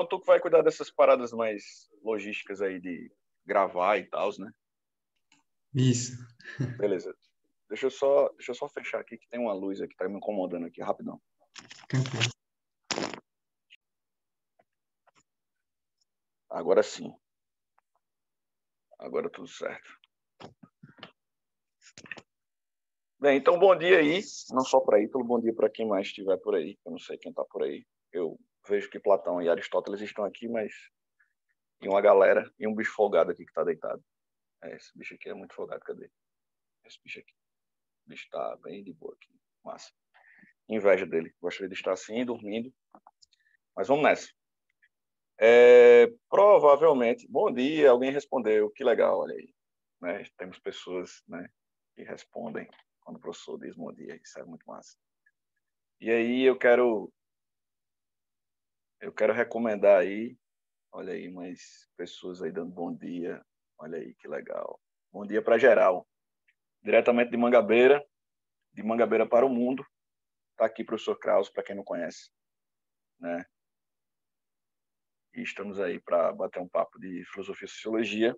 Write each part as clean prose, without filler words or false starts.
Tu que vai cuidar dessas paradas mais logísticas aí de gravar e tal, né? Isso. Beleza. Deixa eu só fechar aqui que tem uma luz aqui que tá me incomodando aqui, rapidão. Tranquilo. Agora sim. Agora tudo certo. Bem, então bom dia aí, não só para Ítalo, bom dia para quem mais estiver por aí. Eu não sei quem está por aí. Eu vejo que Platão e Aristóteles estão aqui, mas e uma galera e um bicho folgado aqui que está deitado. Esse bicho aqui é muito folgado, cadê? Esse bicho aqui. O bicho está bem de boa aqui. Massa. Inveja dele. Gostaria de estar assim, dormindo. Mas vamos nessa. Provavelmente, bom dia, alguém respondeu, que legal, olha aí. Né? Temos pessoas, né, que respondem quando o professor diz bom dia, isso é muito massa. E aí eu quero recomendar aí, olha aí, mais pessoas aí dando bom dia, olha aí, que legal. Bom dia para geral, diretamente de Mangabeira para o mundo, está aqui o professor Kraus, para quem não conhece, né? E estamos aí para bater um papo de filosofia e sociologia,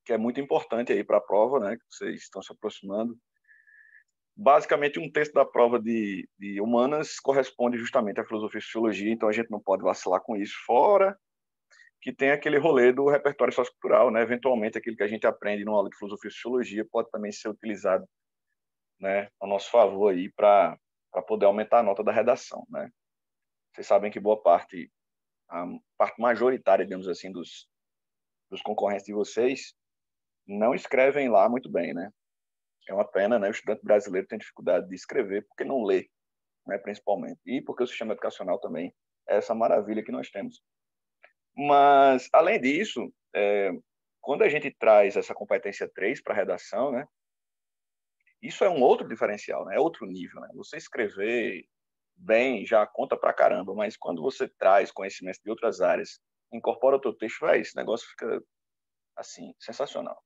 que é muito importante aí para a prova, né, que vocês estão se aproximando. Basicamente, um texto da prova de humanas corresponde justamente à filosofia e sociologia, então a gente não pode vacilar com isso, fora que tem aquele rolê do repertório sociocultural, né? Eventualmente, aquilo que a gente aprende numa aula de filosofia e sociologia pode também ser utilizado, né, a nosso favor aí para poder aumentar a nota da redação, né? Vocês sabem que a parte majoritária, digamos assim, dos concorrentes de vocês não escrevem lá muito bem, né? É uma pena, né? O estudante brasileiro tem dificuldade de escrever porque não lê, né, principalmente. E porque o sistema educacional também é essa maravilha que nós temos. Mas, além disso, quando a gente traz essa competência 3 para a redação, né, isso é um outro diferencial, né, é outro nível. Né? Você escrever bem já conta pra caramba, mas quando você traz conhecimentos de outras áreas, incorpora o teu texto, esse negócio fica, assim, sensacional.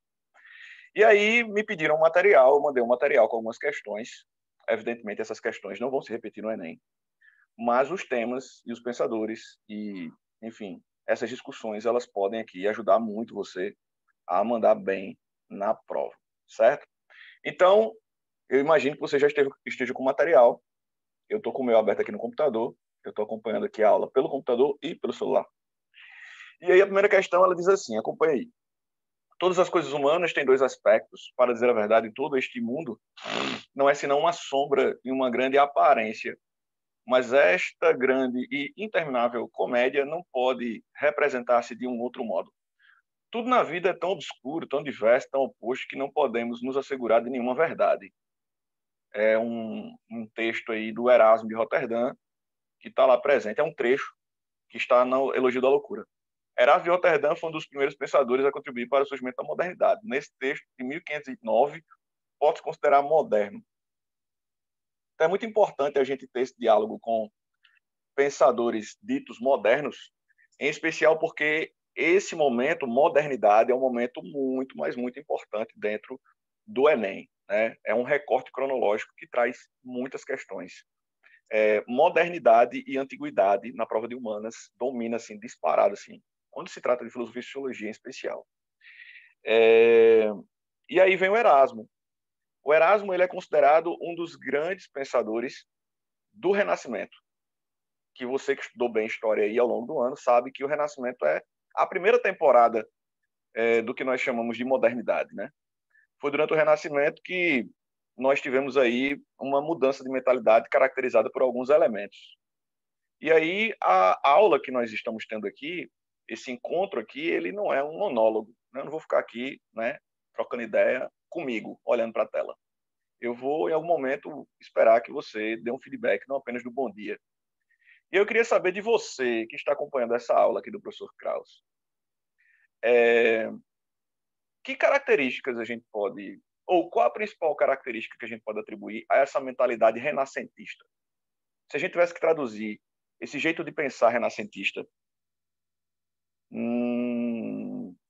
E aí me pediram um material, eu mandei um material com algumas questões. Evidentemente, essas questões não vão se repetir no Enem, mas os temas e os pensadores e, enfim, essas discussões, elas podem aqui ajudar muito você a mandar bem na prova, certo? Então, eu imagino que você já esteja com material. Eu estou com o meu aberto aqui no computador, eu estou acompanhando aqui a aula pelo computador e pelo celular. E aí a primeira questão, ela diz assim, acompanha aí. Todas as coisas humanas têm dois aspectos. Para dizer a verdade, todo este mundo não é senão uma sombra e uma grande aparência. Mas esta grande e interminável comédia não pode representar-se de um outro modo. Tudo na vida é tão obscuro, tão diverso, tão oposto, que não podemos nos assegurar de nenhuma verdade. É um texto aí do Erasmo de Roterdã, que está lá presente. É um trecho que está no Elogio da Loucura. Erasmo de Roterdã foi um dos primeiros pensadores a contribuir para o surgimento da modernidade. Nesse texto, de 1509, pode-se considerar moderno. Então, é muito importante a gente ter esse diálogo com pensadores ditos modernos, em especial porque esse momento, modernidade, é um momento muito, mas muito importante dentro do Enem. Né? É um recorte cronológico que traz muitas questões. Modernidade e antiguidade na prova de humanas domina assim, disparado, assim, quando se trata de filosofia e sociologia em especial. E aí vem o Erasmo. O Erasmo ele é considerado um dos grandes pensadores do Renascimento. Que você que estudou bem história aí ao longo do ano sabe que o Renascimento é a primeira temporada do que nós chamamos de modernidade, né? Foi durante o Renascimento que nós tivemos aí uma mudança de mentalidade caracterizada por alguns elementos. E aí a aula que nós estamos tendo aqui, esse encontro aqui, ele não é um monólogo. Né? Eu não vou ficar aqui, né, trocando ideia comigo, olhando para a tela. Eu vou, em algum momento, esperar que você dê um feedback, não apenas do bom dia. E eu queria saber de você, que está acompanhando essa aula aqui do professor Kraus. Que características a gente pode, ou qual a principal característica que a gente pode atribuir a essa mentalidade renascentista? Se a gente tivesse que traduzir esse jeito de pensar renascentista,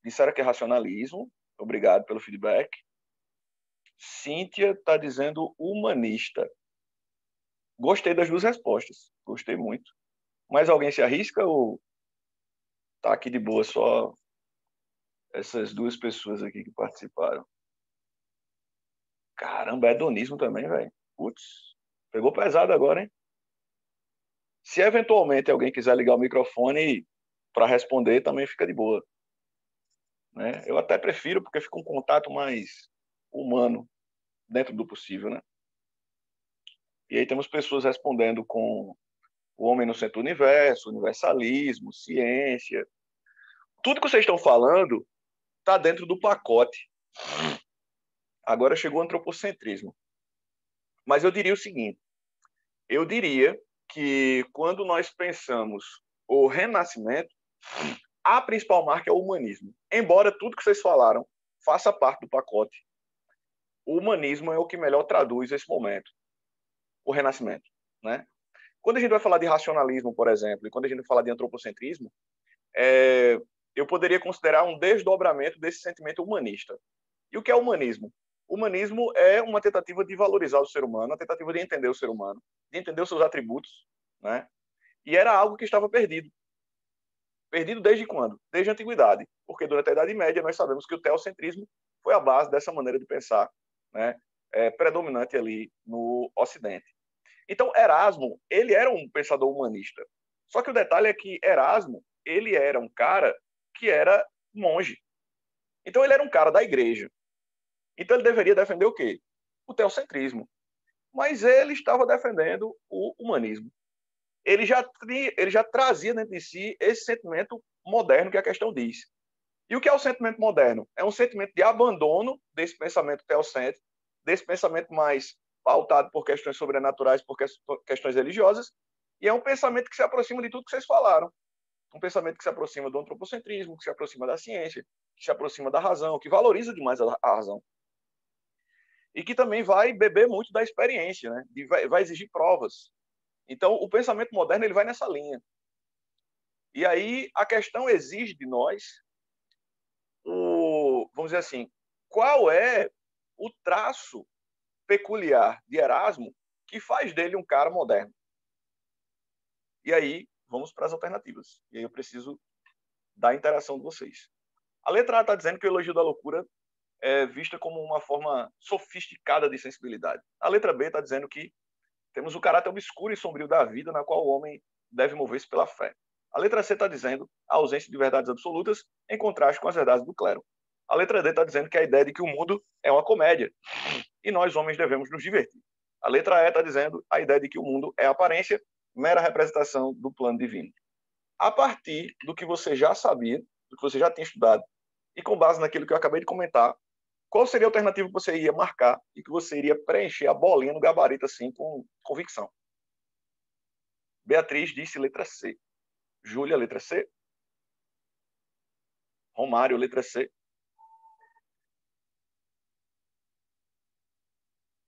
disseram que é racionalismo, obrigado pelo feedback. Cíntia está dizendo humanista. Gostei das duas respostas, gostei muito. Mas alguém se arrisca ou Tá aqui de boa só essas duas pessoas aqui que participaram. Caramba, é hedonismo também, velho. Putz, pegou pesado agora, hein? Se eventualmente alguém quiser ligar o microfone para responder, também fica de boa. Né? Eu até prefiro, porque fica um contato mais humano dentro do possível, né? E aí temos pessoas respondendo com o homem no centro do universo, universalismo, ciência. Tudo que vocês estão falando está dentro do pacote. Agora chegou o antropocentrismo. Mas eu diria o seguinte, eu diria que quando nós pensamos o renascimento, a principal marca é o humanismo. Embora tudo que vocês falaram faça parte do pacote, o humanismo é o que melhor traduz esse momento, o renascimento, né? Quando a gente vai falar de racionalismo, por exemplo, e quando a gente vai falar de antropocentrismo, eu poderia considerar um desdobramento desse sentimento humanista. E o que é humanismo? O humanismo é uma tentativa de valorizar o ser humano, uma tentativa de entender o ser humano, de entender os seus atributos, né? E era algo que estava perdido. Perdido desde quando? Desde a antiguidade, porque durante a Idade Média nós sabemos que o teocentrismo foi a base dessa maneira de pensar, né, predominante ali no Ocidente. Então Erasmo, ele era um pensador humanista. Só que o detalhe é que Erasmo, ele era um cara que era monge. Então ele era um cara da igreja. Então ele deveria defender o quê? O teocentrismo. Mas ele estava defendendo o humanismo. Ele já trazia dentro de si esse sentimento moderno que a questão diz. E o que é o sentimento moderno? É um sentimento de abandono desse pensamento teocêntrico, desse pensamento mais pautado por questões sobrenaturais, por questões religiosas, e é um pensamento que se aproxima de tudo que vocês falaram. Um pensamento que se aproxima do antropocentrismo, que se aproxima da ciência, que se aproxima da razão, que valoriza demais a razão. E que também vai beber muito da experiência, né? Vai exigir provas. Então, o pensamento moderno ele vai nessa linha. E aí a questão exige de nós, vamos dizer assim, qual é o traço peculiar de Erasmo que faz dele um cara moderno. E aí vamos para as alternativas. E aí eu preciso da interação de vocês. A letra A está dizendo que o elogio da loucura é vista como uma forma sofisticada de sensibilidade. A letra B está dizendo que temos o caráter obscuro e sombrio da vida, na qual o homem deve mover-se pela fé. A letra C está dizendo a ausência de verdades absolutas em contraste com as verdades do clero. A letra D está dizendo que a ideia de que o mundo é uma comédia e nós, homens, devemos nos divertir. A letra E está dizendo a ideia de que o mundo é aparência, mera representação do plano divino. A partir do que você já sabia, do que você já tinha estudado, e com base naquilo que eu acabei de comentar, qual seria a alternativa que você iria marcar e que você iria preencher a bolinha no gabarito assim com convicção? Beatriz disse letra C. Júlia, letra C. Romário, letra C.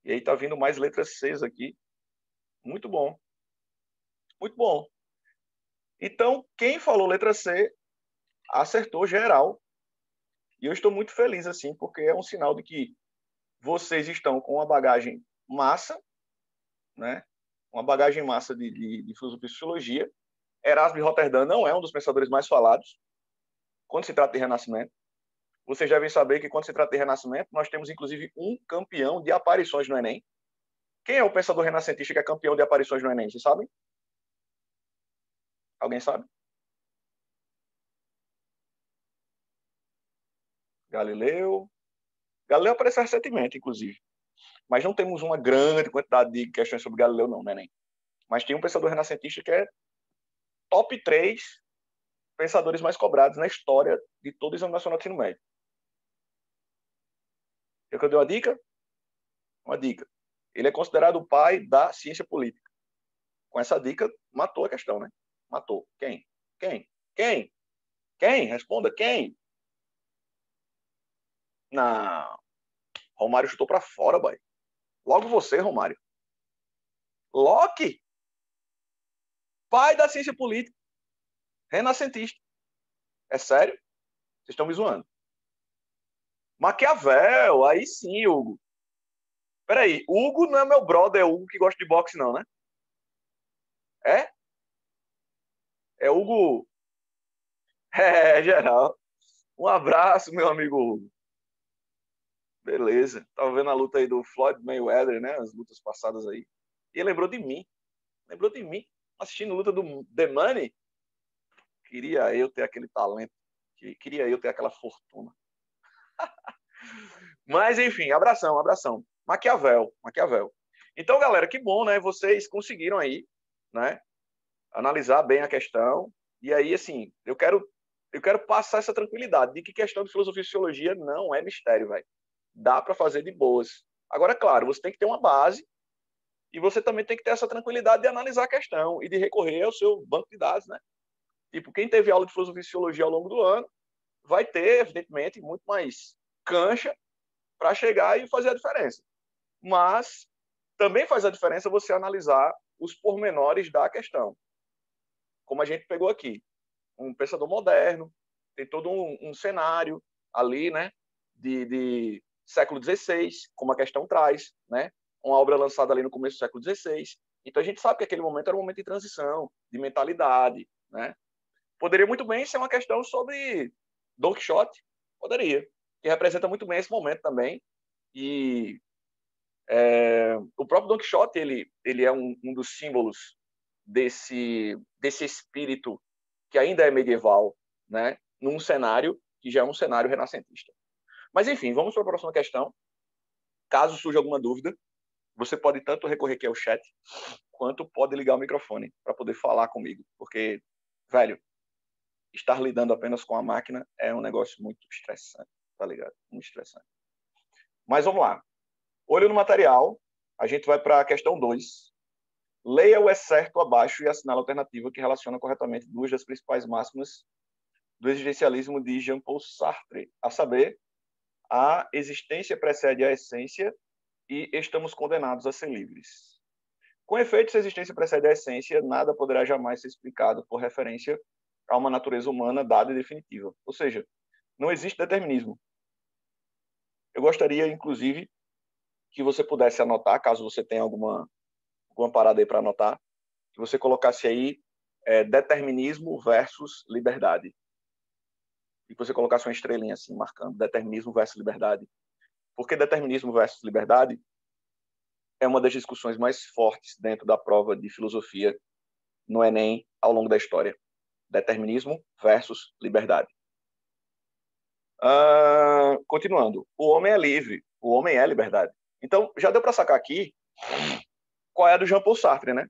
E aí tá vindo mais letras Cs aqui. Muito bom. Muito bom. Então, quem falou letra C acertou geral. E eu estou muito feliz assim, porque é um sinal de que vocês estão com uma bagagem massa, né? Uma bagagem massa de filosofia e sociologia. Erasmo de Roterdã não é um dos pensadores mais falados quando se trata de renascimento. Vocês devem saber que quando se trata de renascimento, nós temos inclusive um campeão de aparições no Enem. Quem é o pensador renascentista que é campeão de aparições no Enem? Vocês sabem? Alguém sabe? Galileu. Galileu apareceu recentemente, inclusive. Mas não temos uma grande quantidade de questões sobre Galileu, não, no Enem. Mas tem um pensador renascentista que é top 3 pensadores mais cobrados na história de todo o Exame Nacional de Ensino Médio. Eu dei uma dica? Uma dica. Ele é considerado o pai da ciência política. Com essa dica, matou a questão, né? Matou. Quem? Quem? Quem? Quem? Responda, quem? Não. Romário chutou para fora, boy. Logo você, Romário. Locke? Pai da ciência política. Renascentista. É sério? Vocês estão me zoando. Maquiavel, aí sim, Hugo. Peraí, Hugo não é meu brother, é Hugo que gosta de boxe, não, né? É? É Hugo. Geral. Um abraço, meu amigo Hugo. Beleza. Tava vendo a luta aí do Floyd Mayweather, né? As lutas passadas aí. E ele lembrou de mim. Lembrou de mim. Assistindo a luta do The Money. Queria eu ter aquele talento. Queria eu ter aquela fortuna. Mas, enfim, abração, abração. Maquiavel, Maquiavel. Então, galera, que bom, né? Vocês conseguiram aí, né? Analisar bem a questão. E aí, assim, eu quero passar essa tranquilidade de que questão de filosofia e sociologia não é mistério, velho. Dá para fazer de boas. Agora, claro, você tem que ter uma base e você também tem que ter essa tranquilidade de analisar a questão e de recorrer ao seu banco de dados, né? Tipo, quem teve aula de filosofia e sociologia ao longo do ano vai ter, evidentemente, muito mais cancha para chegar e fazer a diferença. Mas também faz a diferença você analisar os pormenores da questão. Como a gente pegou aqui, um pensador moderno, tem todo um cenário ali, né, de século XVI, como a questão traz, né, uma obra lançada ali no começo do século XVI. Então a gente sabe que aquele momento era um momento de transição, de mentalidade, né? Poderia muito bem ser uma questão sobre Don Quixote, poderia, que representa muito bem esse momento também. E o próprio Don Quixote ele é um dos símbolos desse espírito que ainda é medieval, né? Num cenário que já é um cenário renascentista. Mas enfim, vamos para a próxima questão. Caso surja alguma dúvida, você pode tanto recorrer aqui ao chat quanto pode ligar o microfone para poder falar comigo, porque, velho, estar lidando apenas com a máquina é um negócio muito estressante, tá ligado? Muito estressante. Mas vamos lá. Olho no material, a gente vai para a questão 2. Leia o excerto abaixo e assinale a alternativa que relaciona corretamente duas das principais máximas do existencialismo de Jean-Paul Sartre, a saber, a existência precede a essência e estamos condenados a ser livres. Com efeito, se a existência precede a essência, nada poderá jamais ser explicado por referência a uma natureza humana dada e definitiva. Ou seja, não existe determinismo. Eu gostaria, inclusive, que você pudesse anotar, caso você tenha alguma parada aí para anotar, que você colocasse aí determinismo versus liberdade. E que você colocasse uma estrelinha assim, marcando determinismo versus liberdade. Porque determinismo versus liberdade é uma das discussões mais fortes dentro da prova de filosofia no Enem ao longo da história. Determinismo versus liberdade. Continuando. O homem é livre. O homem é liberdade. Então, já deu para sacar aqui qual é a do Jean-Paul Sartre, né?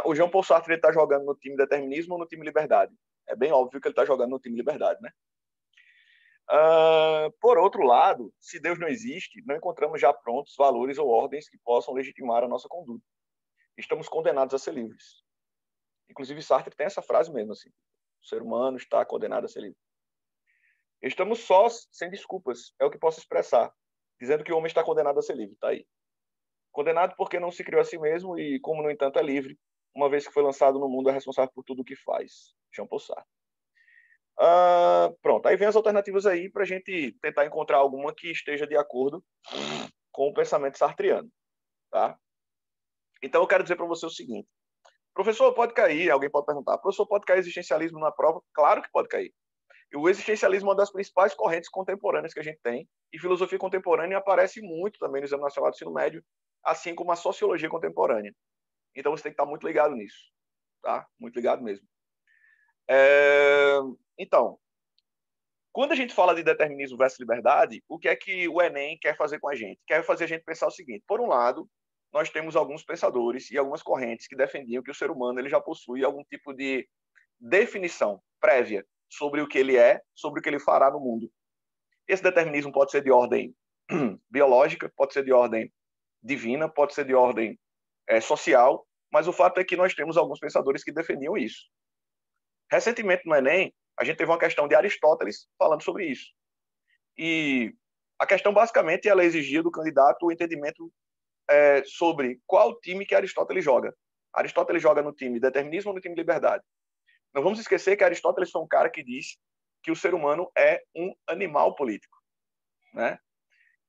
O Jean-Paul Sartre está jogando no time determinismo ou no time liberdade? É bem óbvio que ele está jogando no time liberdade, né? Por outro lado, se Deus não existe, não encontramos já prontos valores ou ordens que possam legitimar a nossa conduta. Estamos condenados a ser livres. Inclusive, Sartre tem essa frase mesmo, assim, o ser humano está condenado a ser livre. Estamos sós, sem desculpas, é o que posso expressar, dizendo que o homem está condenado a ser livre, tá aí. Condenado porque não se criou a si mesmo e, como, no entanto, é livre, uma vez que foi lançado no mundo, é responsável por tudo o que faz. Jean-Paul Sartre. Pronto, aí vem as alternativas aí para a gente tentar encontrar alguma que esteja de acordo com o pensamento sartriano, tá? Então eu quero dizer para você o seguinte: professor, pode cair, alguém pode perguntar, professor, pode cair existencialismo na prova? Claro que pode cair. E o existencialismo é uma das principais correntes contemporâneas que a gente tem, e filosofia contemporânea aparece muito também no Exame Nacional do Ensino Médio, assim como a sociologia contemporânea. Então você tem que estar muito ligado nisso, tá? Muito ligado mesmo. Então, quando a gente fala de determinismo versus liberdade, o que é que o Enem quer fazer com a gente? Quer fazer a gente pensar o seguinte: por um lado, nós temos alguns pensadores e algumas correntes que defendiam que o ser humano ele já possui algum tipo de definição prévia sobre o que ele é, sobre o que ele fará no mundo. Esse determinismo pode ser de ordem biológica, pode ser de ordem divina, pode ser de ordem social, mas o fato é que nós temos alguns pensadores que defendiam isso. Recentemente no Enem, a gente teve uma questão de Aristóteles falando sobre isso. E a questão, basicamente, ela exigia do candidato o entendimento sobre qual time que Aristóteles joga. Aristóteles joga no time determinismo ou no time liberdade? Não vamos esquecer que Aristóteles foi um cara que disse que o ser humano é um animal político, né?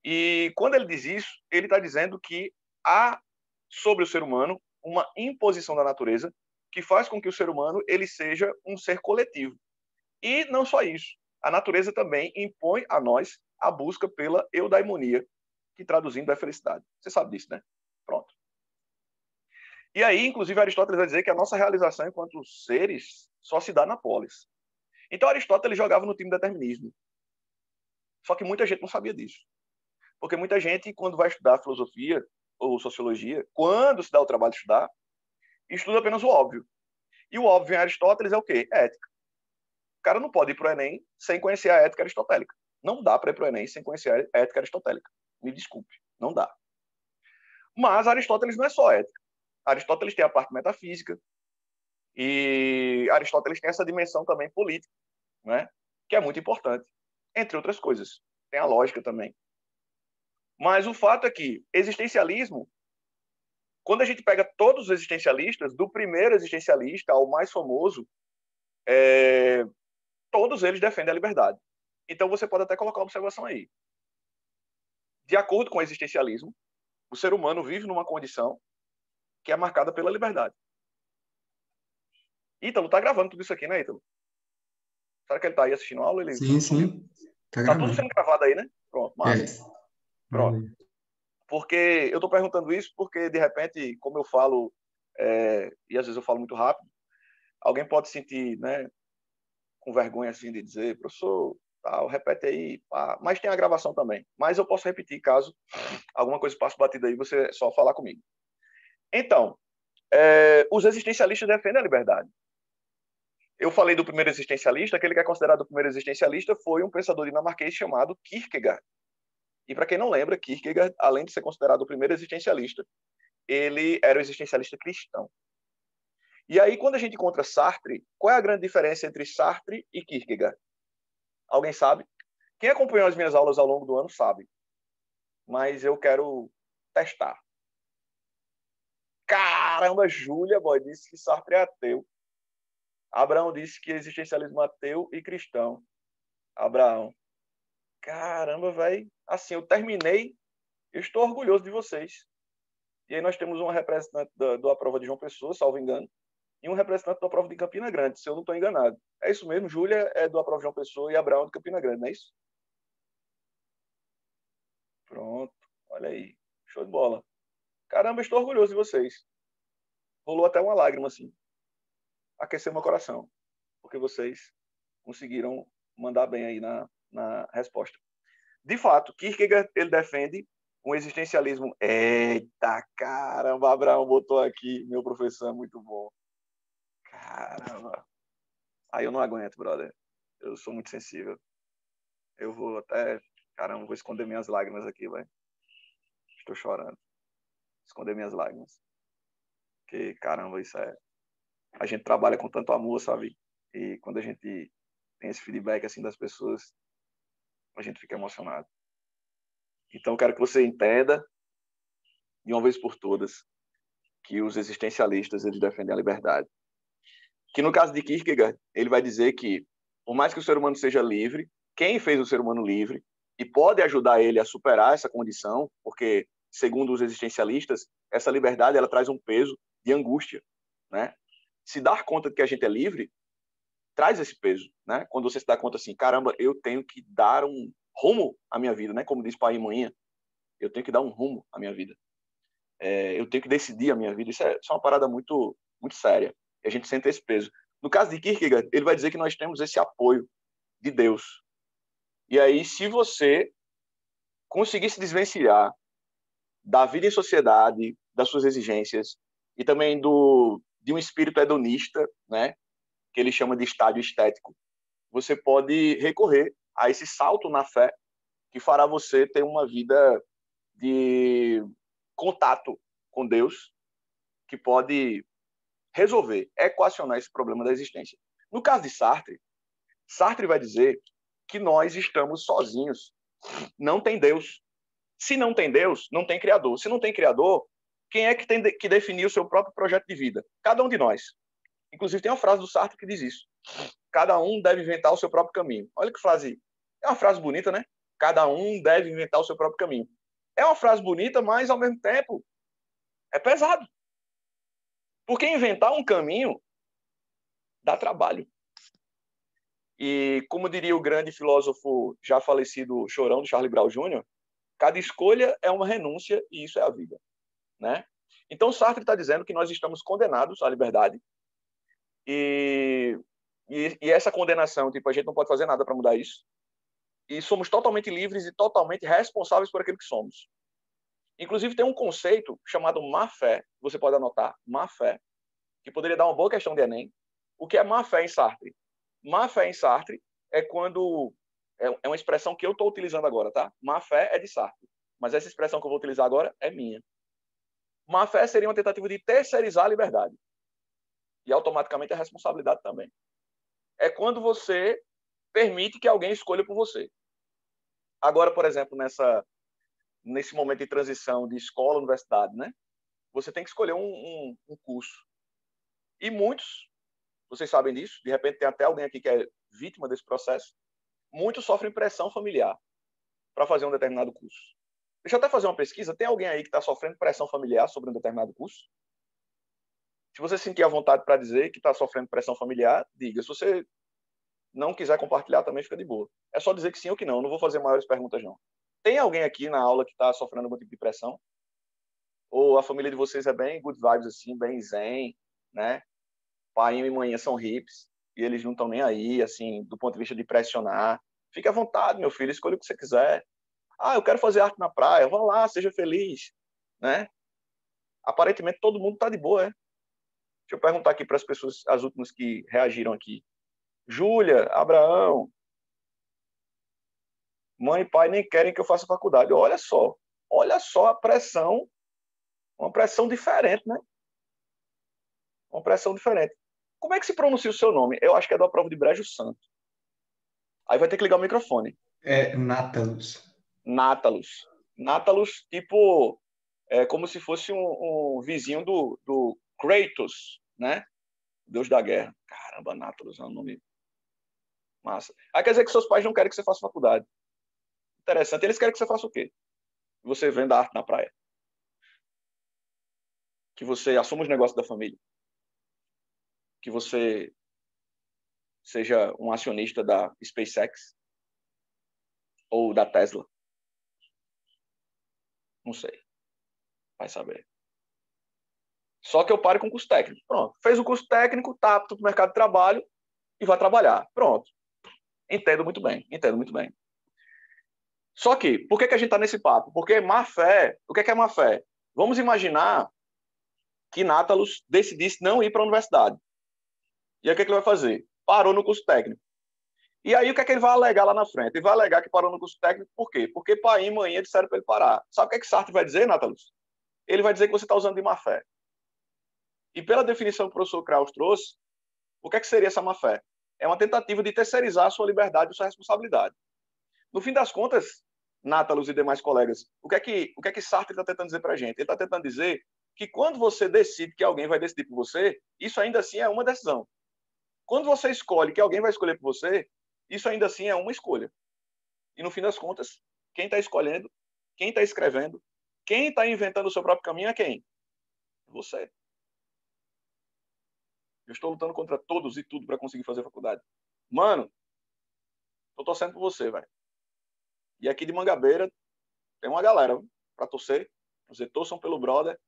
E quando ele diz isso, ele está dizendo que há sobre o ser humano uma imposição da natureza que faz com que o ser humano ele seja um ser coletivo. E não só isso, a natureza também impõe a nós a busca pela eudaimonia, que traduzindo é felicidade. Você sabe disso, né? Pronto. E aí, inclusive, Aristóteles vai dizer que a nossa realização enquanto seres só se dá na polis. Então, Aristóteles jogava no time determinismo. Só que muita gente não sabia disso. Porque muita gente, quando vai estudar filosofia ou sociologia, quando se dá o trabalho de estudar, estuda apenas o óbvio. E o óbvio em Aristóteles é o quê? Ética. O cara não pode ir para o Enem sem conhecer a ética aristotélica. Não dá para ir para o Enem sem conhecer a ética aristotélica. Me desculpe, não dá. Mas Aristóteles não é só ética. Aristóteles tem a parte metafísica e Aristóteles tem essa dimensão também política, né? Que é muito importante, entre outras coisas. Tem a lógica também. Mas o fato é que existencialismo, quando a gente pega todos os existencialistas, do primeiro existencialista ao mais famoso, todos eles defendem a liberdade. Então você pode até colocar uma observação aí. De acordo com o existencialismo, o ser humano vive numa condição que é marcada pela liberdade. Ítalo, tá gravando tudo isso aqui, né, Ítalo? Será que ele tá aí assistindo a aula? Ele Sim, sumiu? sim. Tá Tá tudo gravando. sendo gravado aí, né? Pronto, massa. Pronto. Valeu. Porque eu tô perguntando isso porque, de repente, como eu falo, e às vezes eu falo muito rápido, alguém pode sentir, né, com vergonha assim de dizer, professor, tal, repete aí, pá. Mas tem a gravação também. Mas eu posso repetir caso alguma coisa passe batida aí, você é só falar comigo. Então, os existencialistas defendem a liberdade. Eu falei do primeiro existencialista, aquele que é considerado o primeiro existencialista foi um pensador dinamarquês chamado Kierkegaard. E para quem não lembra, Kierkegaard, além de ser considerado o primeiro existencialista, ele era um existencialista cristão. E aí, quando a gente encontra Sartre, qual é a grande diferença entre Sartre e Kierkegaard? Alguém sabe? Quem acompanhou as minhas aulas ao longo do ano sabe. Mas eu quero testar. Caramba, Júlia, boy, disse que Sartre é ateu. Abraão disse que existencialismo ateu e cristão. Abraão. Caramba, velho. Assim, eu terminei. Eu estou orgulhoso de vocês. E aí nós temos uma representante da prova de João Pessoa, salvo engano, e um representante da prova de Campina Grande, se eu não estou enganado. É isso mesmo, Júlia é da prova de João Pessoa e Abraão de Campina Grande, não é isso? Pronto, olha aí. Show de bola. Caramba, estou orgulhoso de vocês. Rolou até uma lágrima, assim. Aqueceu meu coração. Porque vocês conseguiram mandar bem aí na resposta. De fato, Kierkegaard, ele defende um existencialismo. Eita, caramba, Abraão botou aqui. Meu professor é muito bom. Caramba. Aí eu não aguento, brother. Eu sou muito sensível. Eu vou até... Caramba, vou esconder minhas lágrimas aqui, velho. Estou chorando. Esconder minhas lágrimas. Porque, caramba, isso é... A gente trabalha com tanto amor, sabe? E quando a gente tem esse feedback, assim, das pessoas, a gente fica emocionado. Então, eu quero que você entenda, de uma vez por todas, que os existencialistas, eles defendem a liberdade. Que no caso de Kierkegaard, ele vai dizer que, por mais que o ser humano seja livre, quem fez o ser humano livre e pode ajudar ele a superar essa condição, porque, segundo os existencialistas, essa liberdade ela traz um peso de angústia, né? Se dar conta de que a gente é livre, traz esse peso, né? Quando você se dá conta assim, caramba, eu tenho que dar um rumo à minha vida, né? Como diz pai e mãe, eu tenho que dar um rumo à minha vida. Eu tenho que decidir a minha vida. Isso é uma parada muito, muito séria. E a gente sente esse peso. No caso de Kierkegaard, ele vai dizer que nós temos esse apoio de Deus. E aí, se você conseguir se desvencilhar da vida em sociedade, das suas exigências, e também de um espírito hedonista, né, que ele chama de estádio estético, você pode recorrer a esse salto na fé que fará você ter uma vida de contato com Deus, que pode resolver, equacionar esse problema da existência. No caso de Sartre, Sartre vai dizer que nós estamos sozinhos. Não tem Deus. Se não tem Deus, não tem Criador. Se não tem Criador, quem é que tem que definir o seu próprio projeto de vida? Cada um de nós. Inclusive, tem uma frase do Sartre que diz isso. Cada um deve inventar o seu próprio caminho. Olha que frase. É uma frase bonita, né? Cada um deve inventar o seu próprio caminho. É uma frase bonita, mas, ao mesmo tempo, é pesado. Porque inventar um caminho dá trabalho. E, como diria o grande filósofo já falecido Chorão, do Charlie Brown Jr., cada escolha é uma renúncia e isso é a vida, né? Então, Sartre está dizendo que nós estamos condenados à liberdade e essa condenação, tipo, a gente não pode fazer nada para mudar isso. E somos totalmente livres e totalmente responsáveis por aquilo que somos. Inclusive, tem um conceito chamado má-fé, você pode anotar, má-fé, que poderia dar uma boa questão de Enem. O que é má-fé em Sartre? Má-fé em Sartre é quando... É uma expressão que eu estou utilizando agora, tá? Má-fé é de Sartre. Mas essa expressão que eu vou utilizar agora é minha. Má-fé seria uma tentativa de terceirizar a liberdade. E automaticamente a responsabilidade também. É quando você permite que alguém escolha por você. Agora, por exemplo, nesse momento de transição de escola, universidade, né? Você tem que escolher um curso. E muitos, vocês sabem disso, de repente tem até alguém aqui que é vítima desse processo, muitos sofrem pressão familiar para fazer um determinado curso. Deixa eu até fazer uma pesquisa. Tem alguém aí que está sofrendo pressão familiar sobre um determinado curso? Se você sentir a vontade para dizer que está sofrendo pressão familiar, diga. Se você não quiser compartilhar, também fica de boa. É só dizer que sim ou que não. Não vou fazer maiores perguntas, não. Tem alguém aqui na aula que está sofrendo algum tipo de pressão? Ou a família de vocês é bem good vibes, assim, bem zen, né? Pai e mãe são hips e eles não estão nem aí, assim, do ponto de vista de pressionar. Fique à vontade, meu filho, escolha o que você quiser. Ah, eu quero fazer arte na praia. Vá lá, seja feliz, né? Aparentemente todo mundo está de boa, é? Deixa eu perguntar aqui para as pessoas, as últimas que reagiram aqui. Júlia, Abraão, mãe e pai nem querem que eu faça faculdade. Olha só a pressão, uma pressão diferente, né? Uma pressão diferente. Como é que se pronuncia o seu nome? Eu acho que é da prova de Brejo Santo. Aí vai ter que ligar o microfone. É Nátalos. Nátalos. Nátalos, tipo, é como se fosse um vizinho do Kratos, né? Deus da guerra. Caramba, Nátalos é um nome massa. Aí quer dizer que seus pais não querem que você faça faculdade. Interessante. Eles querem que você faça o quê? Que você venda arte na praia. Que você assuma os negócios da família. Que você seja um acionista da SpaceX ou da Tesla. Não sei. Vai saber. Só que eu pare com o curso técnico. Pronto. Fez o curso técnico, tá apto para o mercado de trabalho e vai trabalhar. Pronto. Entendo muito bem. Entendo muito bem. Só que, por que a gente está nesse papo? Porque má fé, o que é má fé? Vamos imaginar que Nátalos decidisse não ir para a universidade. E aí o que ele vai fazer? Parou no curso técnico. E aí o que ele vai alegar lá na frente? Ele vai alegar que parou no curso técnico por quê? Porque pai e mãe disseram para ele parar. Sabe o que Sartre vai dizer, Nátalos? Ele vai dizer que você está usando de má fé. E pela definição que o professor Krauss trouxe, o que seria essa má fé? É uma tentativa de terceirizar a sua liberdade e a sua responsabilidade. No fim das contas, Nátalos e demais colegas, o que é que Sartre está tentando dizer para a gente? Ele está tentando dizer que quando você decide que alguém vai decidir por você, isso ainda assim é uma decisão. Quando você escolhe que alguém vai escolher por você, isso ainda assim é uma escolha. E no fim das contas, quem está escolhendo, quem está escrevendo, quem está inventando o seu próprio caminho é quem? Você. Eu estou lutando contra todos e tudo para conseguir fazer faculdade. Mano, tô torcendo por você, velho. E aqui de Mangabeira tem uma galera para torcer. Você torçam pelo brother,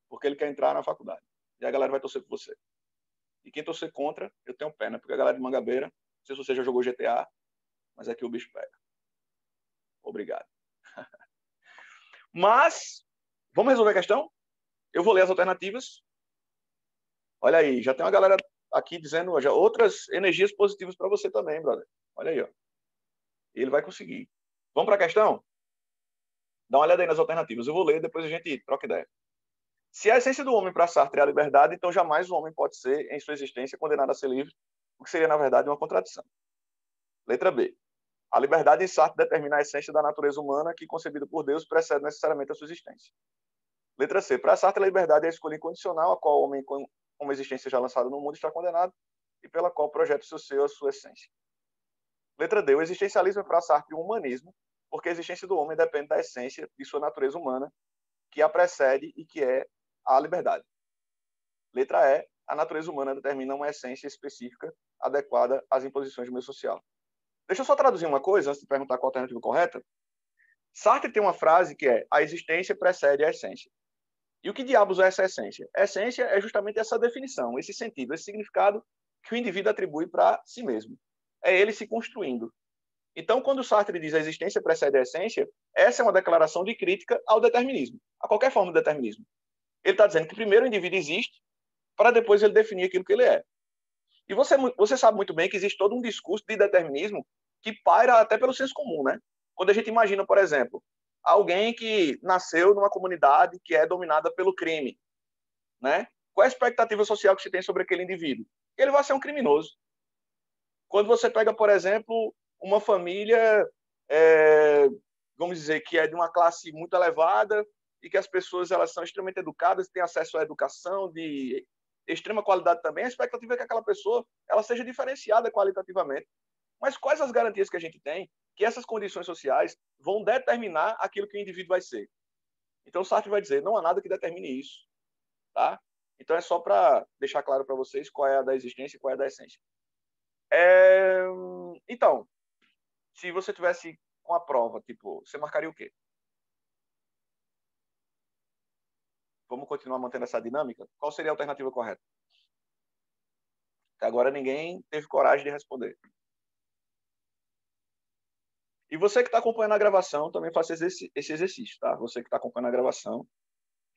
porque ele quer entrar na faculdade. E a galera vai torcer por você. E quem torcer contra, eu tenho pena, porque a galera de Mangabeira, não sei se você já jogou GTA, mas aqui o bicho pega. Obrigado. Mas, vamos resolver a questão? Eu vou ler as alternativas. Olha aí, já tem uma galera aqui dizendo já outras energias positivas para você também, brother. Olha aí, ó. Ele vai conseguir. Vamos para a questão? Dá uma olhada aí nas alternativas. Eu vou ler, depois a gente troca ideia. Se a essência do homem para Sartre é a liberdade, então jamais o homem pode ser, em sua existência, condenado a ser livre, o que seria, na verdade, uma contradição. Letra B. A liberdade em Sartre determina a essência da natureza humana que, concebida por Deus, precede necessariamente a sua existência. Letra C. Para Sartre, a liberdade é a escolha incondicional, a qual o homem, com uma existência já lançada no mundo, está condenado e pela qual projeta o seu ser, a sua essência. Letra D. O existencialismo é para Sartre um humanismo, porque a existência do homem depende da essência de sua natureza humana, que a precede e que é a liberdade. Letra E, a natureza humana determina uma essência específica adequada às imposições do meio social. Deixa eu só traduzir uma coisa, antes de perguntar qual a alternativa correta. Sartre tem uma frase que é: a existência precede a essência. E o que diabos é essa essência? A essência é justamente essa definição, esse sentido, esse significado que o indivíduo atribui para si mesmo. É ele se construindo. Então, quando Sartre diz a existência precede a essência, essa é uma declaração de crítica ao determinismo, a qualquer forma de determinismo. Ele está dizendo que primeiro o indivíduo existe, para depois ele definir aquilo que ele é. E você sabe muito bem que existe todo um discurso de determinismo que paira até pelo senso comum, né? Quando a gente imagina, por exemplo, alguém que nasceu numa comunidade que é dominada pelo crime, né? Qual é a expectativa social que se tem sobre aquele indivíduo? Ele vai ser um criminoso. Quando você pega, por exemplo, uma família, vamos dizer, que é de uma classe muito elevada e que as pessoas elas são extremamente educadas, têm acesso à educação de extrema qualidade também, a expectativa é que aquela pessoa ela seja diferenciada qualitativamente. Mas quais as garantias que a gente tem que essas condições sociais vão determinar aquilo que o indivíduo vai ser? Então, Sartre vai dizer, não há nada que determine isso. Tá? Então, é só para deixar claro para vocês qual é a da existência e qual é a da essência. Então, se você tivesse com a prova, tipo, você marcaria o quê? Vamos continuar mantendo essa dinâmica? Qual seria a alternativa correta? Até agora ninguém teve coragem de responder. E você que está acompanhando a gravação, também faça esse exercício, tá? Você que está acompanhando a gravação.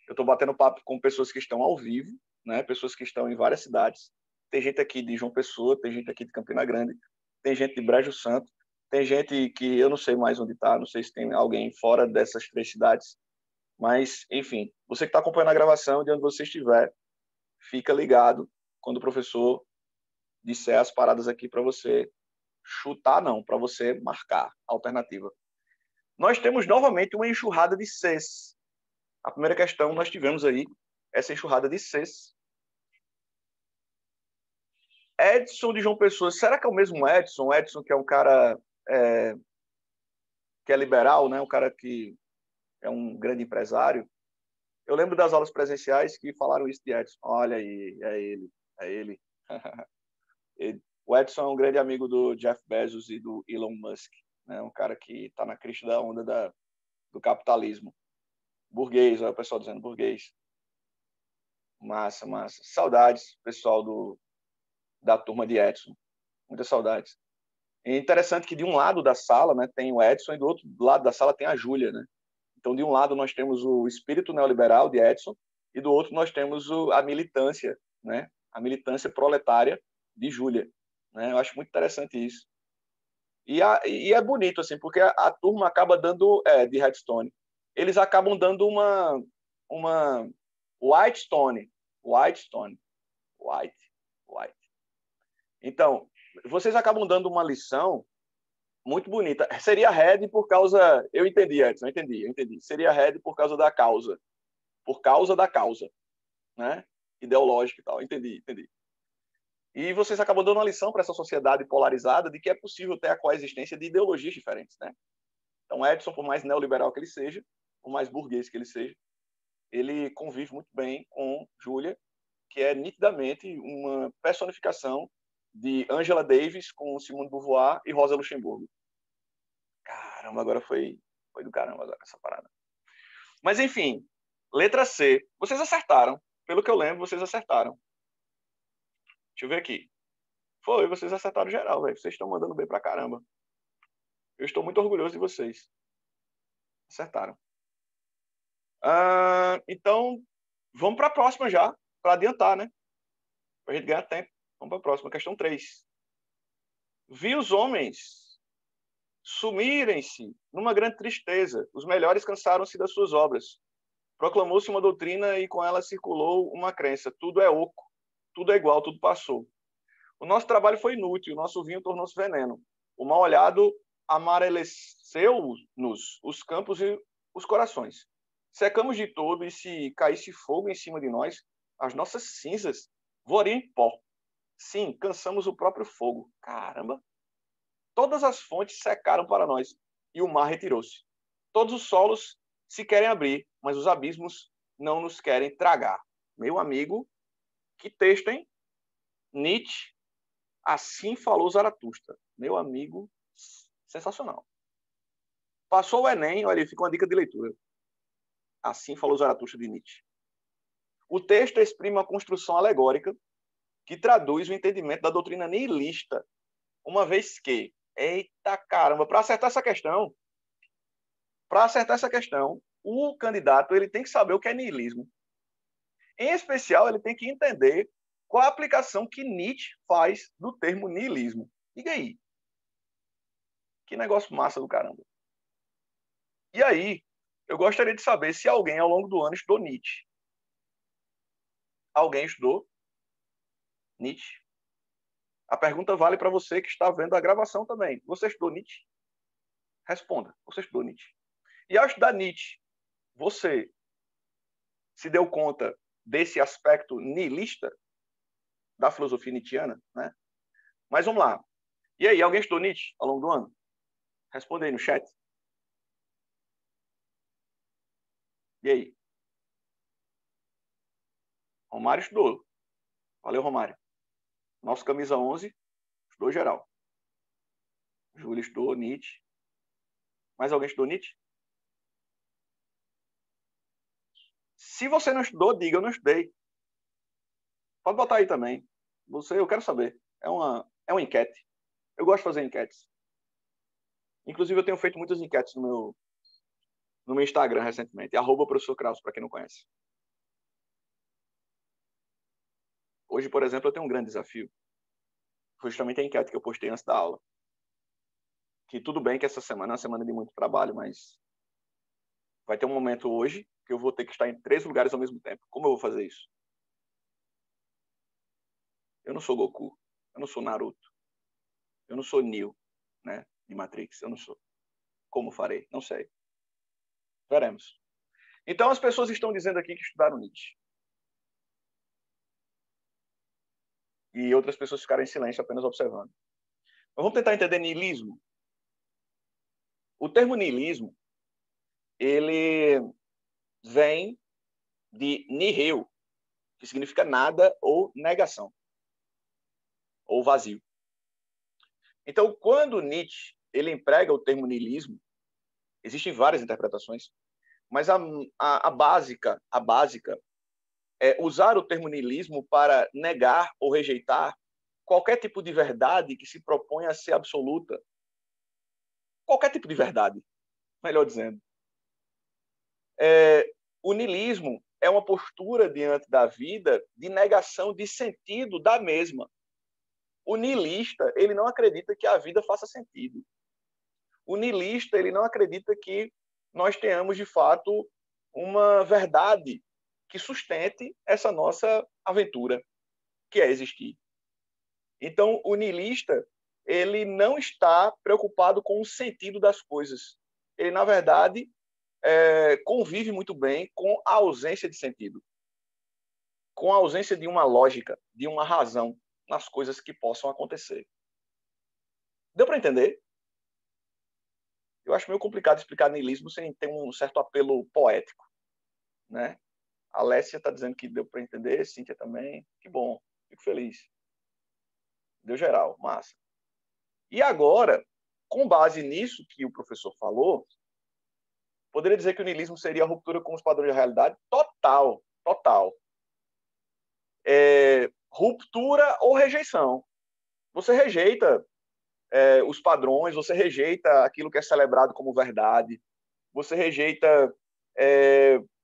Eu estou batendo papo com pessoas que estão ao vivo, né? Pessoas que estão em várias cidades. Tem gente aqui de João Pessoa, tem gente aqui de Campina Grande, tem gente de Brejo Santo, tem gente que eu não sei mais onde está, não sei se tem alguém fora dessas 3 cidades. Mas, enfim, você que está acompanhando a gravação, de onde você estiver, fica ligado quando o professor disser as paradas aqui para você chutar, não, para você marcar a alternativa. Nós temos novamente uma enxurrada de Cs. A primeira questão, nós tivemos aí essa enxurrada de Cs. Edson de João Pessoa, será que é o mesmo Edson? Edson que é um cara que é liberal, né? Um cara que é um grande empresário. Eu lembro das aulas presenciais que falaram isso de Edson. Olha aí, é ele, é ele. O Edson é um grande amigo do Jeff Bezos e do Elon Musk, né? Um cara que está na crista da onda do capitalismo. Burguês, olha o pessoal dizendo burguês. Massa, massa. Saudades, pessoal da turma de Edson. Muitas saudades. É interessante que de um lado da sala, né, tem o Edson e do outro lado da sala tem a Júlia, né? Então, de um lado nós temos o espírito neoliberal de Edson e do outro nós temos a militância, né? A militância proletária de Júlia, né? Eu acho muito interessante isso. E é bonito assim, porque a turma acaba dando de Redstone. Eles acabam dando uma Whitestone. Então, vocês acabam dando uma lição muito bonita. Seria Red por causa... Eu entendi, Edson, eu entendi. Seria Red por causa da causa. Por causa da causa, né? Ideológica e tal. Entendi. E vocês acabam dando uma lição para essa sociedade polarizada de que é possível ter a coexistência de ideologias diferentes, né? Então, Edson, por mais neoliberal que ele seja, por mais burguês que ele seja, ele convive muito bem com Júlia, que é nitidamente uma personificação de Angela Davis com Simone de Beauvoir e Rosa Luxemburgo. Caramba, agora foi do caramba agora essa parada. Mas, enfim, letra C. Vocês acertaram. Pelo que eu lembro, vocês acertaram. Deixa eu ver aqui. Vocês acertaram geral, velho. Vocês estão mandando bem pra caramba. Eu estou muito orgulhoso de vocês. Acertaram. Então, vamos para a próxima já, para adiantar, né? Para a gente ganhar tempo. Vamos para a próxima. Questão 3. Vi os homens sumirem-se numa grande tristeza. Os melhores cansaram-se das suas obras. Proclamou-se uma doutrina e com ela circulou uma crença. Tudo é oco, tudo é igual, tudo passou. O nosso trabalho foi inútil, o nosso vinho tornou-se veneno. O mal-olhado amareleceu-nos os campos e os corações. Secamos de todo e se caísse fogo em cima de nós, as nossas cinzas voariam em pó. Sim, cansamos o próprio fogo. Caramba! Todas as fontes secaram para nós e o mar retirou-se. Todos os solos se querem abrir, mas os abismos não nos querem tragar. Meu amigo, Que texto, hein? Nietzsche, Assim Falou Zaratustra. Meu amigo, sensacional. Passou o Enem, olha, fica uma dica de leitura. Assim Falou Zaratustra, de Nietzsche. O texto exprime uma construção alegórica que traduz o entendimento da doutrina nihilista, uma vez que, eita caramba, para acertar essa questão, o candidato ele tem que saber o que é nihilismo. Em especial, ele tem que entender qual a aplicação que Nietzsche faz do termo nihilismo. Diga aí. Que negócio massa do caramba. E aí, eu gostaria de saber se alguém ao longo do ano estudou Nietzsche. Alguém estudou Nietzsche? A pergunta vale para você que está vendo a gravação também. Você estudou Nietzsche? Responda. Você estudou Nietzsche? E ao estudar Nietzsche, você se deu conta desse aspecto nihilista da filosofia nietzschiana, né? Mas vamos lá. E aí, alguém estudou Nietzsche ao longo do ano? Responde aí no chat. E aí? Romário estudou. Valeu, Romário. Nosso camisa 11 estudou geral. Júlio estudou Nietzsche. Mais alguém estudou Nietzsche? Se você não estudou, diga, eu não estudei. Pode botar aí também. Eu quero saber. É uma enquete. Eu gosto de fazer enquetes. Inclusive, eu tenho feito muitas enquetes no meu Instagram recentemente. @professor Krause, para quem não conhece. Hoje, por exemplo, eu tenho um grande desafio. Foi justamente a enquete que eu postei antes da aula. Que tudo bem que essa semana é uma semana de muito trabalho, mas vai ter um momento hoje que eu vou ter que estar em 3 lugares ao mesmo tempo. Como eu vou fazer isso? Eu não sou Goku. Eu não sou Naruto. Eu não sou Neo, né? De Matrix. Eu não sou. Como farei? Não sei. Veremos. Então, as pessoas estão dizendo aqui que estudaram Nietzsche. E outras pessoas ficaram em silêncio apenas observando. Mas vamos tentar entender niilismo. O termo niilismo, ele vem de nihil, que significa nada ou negação, ou vazio. Então, quando Nietzsche ele emprega o termo niilismo, existem várias interpretações, mas a básica é usar o termo niilismo para negar ou rejeitar qualquer tipo de verdade que se propõe a ser absoluta. Qualquer tipo de verdade, melhor dizendo. O niilismo é uma postura diante da vida de negação de sentido da mesma. O niilista, ele não acredita que a vida faça sentido. O niilista, ele não acredita que nós tenhamos, de fato, uma verdade que sustente essa nossa aventura, que é existir. Então, o niilista, ele não está preocupado com o sentido das coisas. Ele, na verdade, convive muito bem com a ausência de sentido, com a ausência de uma lógica, de uma razão nas coisas que possam acontecer. Deu para entender? Eu acho meio complicado explicar niilismo sem ter um certo apelo poético, né? A Alessia está dizendo que deu para entender, Cíntia também. Que bom, fico feliz. Deu geral, massa. E agora, com base nisso que o professor falou, poderia dizer que o niilismo seria a ruptura com os padrões da realidade? Total, total. Ruptura ou rejeição. Você rejeita os padrões, você rejeita aquilo que é celebrado como verdade, você rejeita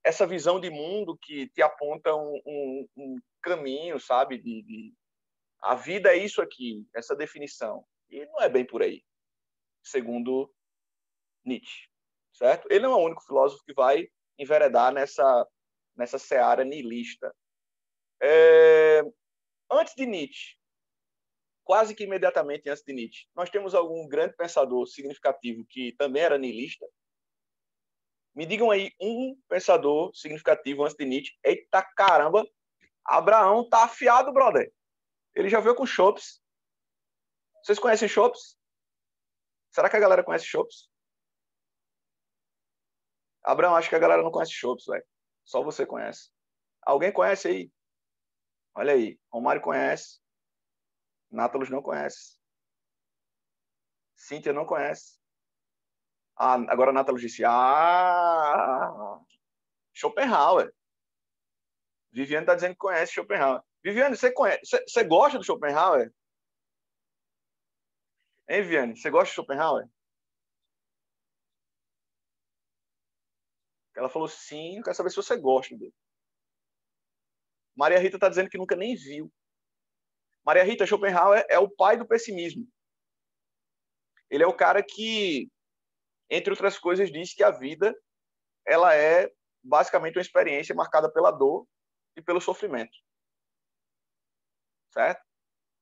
essa visão de mundo que te aponta um caminho, sabe? A vida é isso aqui, essa definição. E não é bem por aí, segundo Nietzsche, certo? Ele não é o único filósofo que vai enveredar nessa seara niilista. Antes de Nietzsche, quase que imediatamente antes de Nietzsche, nós temos algum grande pensador significativo que também era niilista? Me digam aí um pensador significativo antes de Nietzsche. Eita caramba, Abraão tá afiado, brother. Ele já veio com Schopenhauer. Vocês conhecem Schopenhauer? Será que a galera conhece Schopenhauer? Abraão, acho que a galera não conhece Schopenhauer, velho. Só você conhece. Alguém conhece aí? Olha aí. Romário conhece. Nátalos não conhece. Cíntia não conhece. Ah, agora a Nátalos disse, Schopenhauer. Viviane está dizendo que conhece Schopenhauer. Viviane, você conhece? Você gosta do Schopenhauer? Hein, Viviane? Você gosta de Schopenhauer? Ela falou sim, eu quero saber se você gosta dele. Maria Rita está dizendo que nunca nem viu. Maria Rita, Schopenhauer é o pai do pessimismo. Ele é o cara que, entre outras coisas, diz que a vida ela é basicamente uma experiência marcada pela dor e pelo sofrimento. Certo?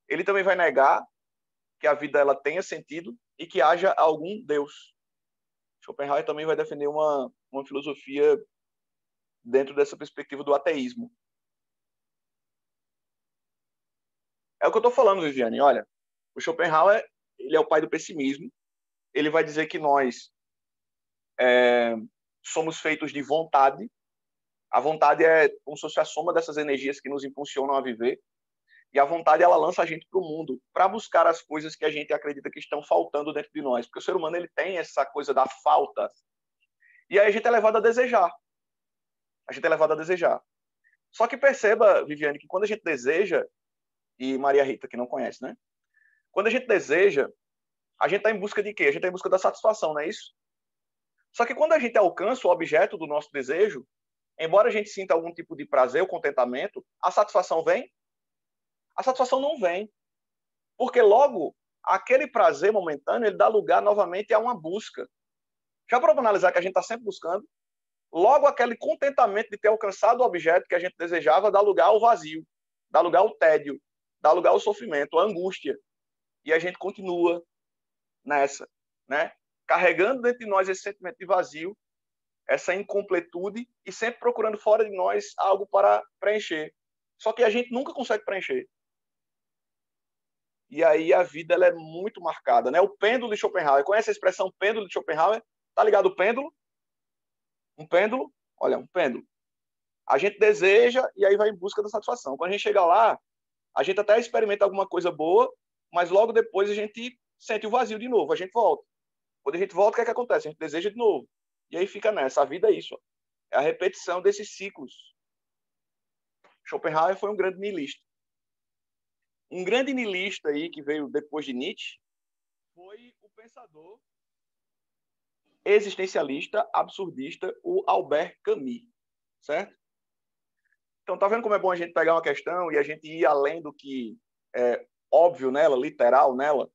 Ele também vai negar que a vida ela tenha sentido e que haja algum Deus. Schopenhauer também vai defender uma filosofia dentro dessa perspectiva do ateísmo. É o que eu estou falando, Viviane. Olha, o Schopenhauer ele é o pai do pessimismo. Ele vai dizer que nós somos feitos de vontade. A vontade é como se fosse a soma dessas energias que nos impulsionam a viver. E a vontade, ela lança a gente para o mundo para buscar as coisas que a gente acredita que estão faltando dentro de nós. Porque o ser humano ele tem essa coisa da falta. E aí a gente é levado a desejar. A gente é levado a desejar. Só que perceba, Viviane, que quando a gente deseja, e Maria Rita, que não conhece, né? Quando a gente deseja, a gente está em busca de quê? A gente está em busca da satisfação, não é isso? Só que quando a gente alcança o objeto do nosso desejo, embora a gente sinta algum tipo de prazer ou contentamento, a satisfação vem? A satisfação não vem. Porque logo, aquele prazer momentâneo, ele dá lugar novamente a uma busca. Já para analisar que a gente está sempre buscando, logo aquele contentamento de ter alcançado o objeto que a gente desejava dá lugar ao vazio, dá lugar ao tédio, dá lugar ao sofrimento, à angústia. E a gente continua nessa, né? Carregando dentro de nós esse sentimento de vazio, essa incompletude e sempre procurando fora de nós algo para preencher. Só que a gente nunca consegue preencher. E aí a vida ela é muito marcada, né? O pêndulo de Schopenhauer. Conhece a expressão pêndulo de Schopenhauer? Tá ligado o pêndulo? Um pêndulo? Olha, um pêndulo. A gente deseja e aí vai em busca da satisfação. Quando a gente chega lá, a gente até experimenta alguma coisa boa, mas logo depois a gente sente o vazio de novo, a gente volta. Quando a gente volta, o que é que acontece? A gente deseja de novo. E aí fica nessa. A vida é isso. Ó. É a repetição desses ciclos. Schopenhauer foi um grande niilista. Um grande niilista aí que veio depois de Nietzsche foi o pensador existencialista, absurdista, o Albert Camus. Certo? Então, tá vendo como é bom a gente pegar uma questão e a gente ir além do que é óbvio nela, literal nela?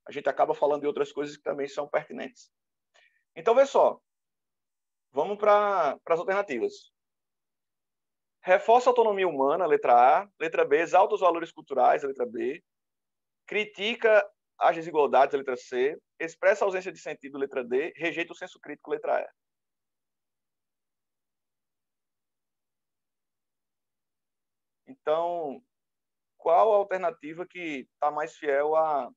A gente acaba falando de outras coisas que também são pertinentes. Então, vê só. Vamos para as alternativas. Reforça a autonomia humana, letra A. Letra B, exalta os valores culturais, letra B. Critica as desigualdades, letra C. Expressa a ausência de sentido, letra D. Rejeita o senso crítico, letra E. Então, qual a alternativa que está mais fiel a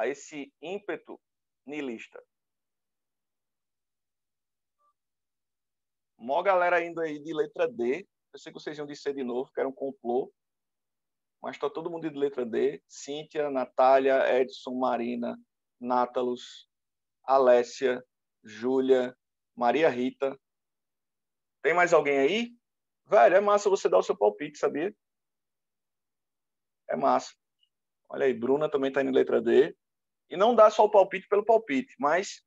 esse ímpeto niilista? Mó galera indo aí de letra D. Eu sei que vocês iam de C de novo, que era um complô. Mas está todo mundo de letra D. Cíntia, Natália, Edson, Marina, Nátalos, Alessia, Júlia, Maria Rita. Tem mais alguém aí? Velho, é massa você dar o seu palpite, sabia? É massa. Olha aí, Bruna também está em letra D. E não dá só o palpite pelo palpite, mas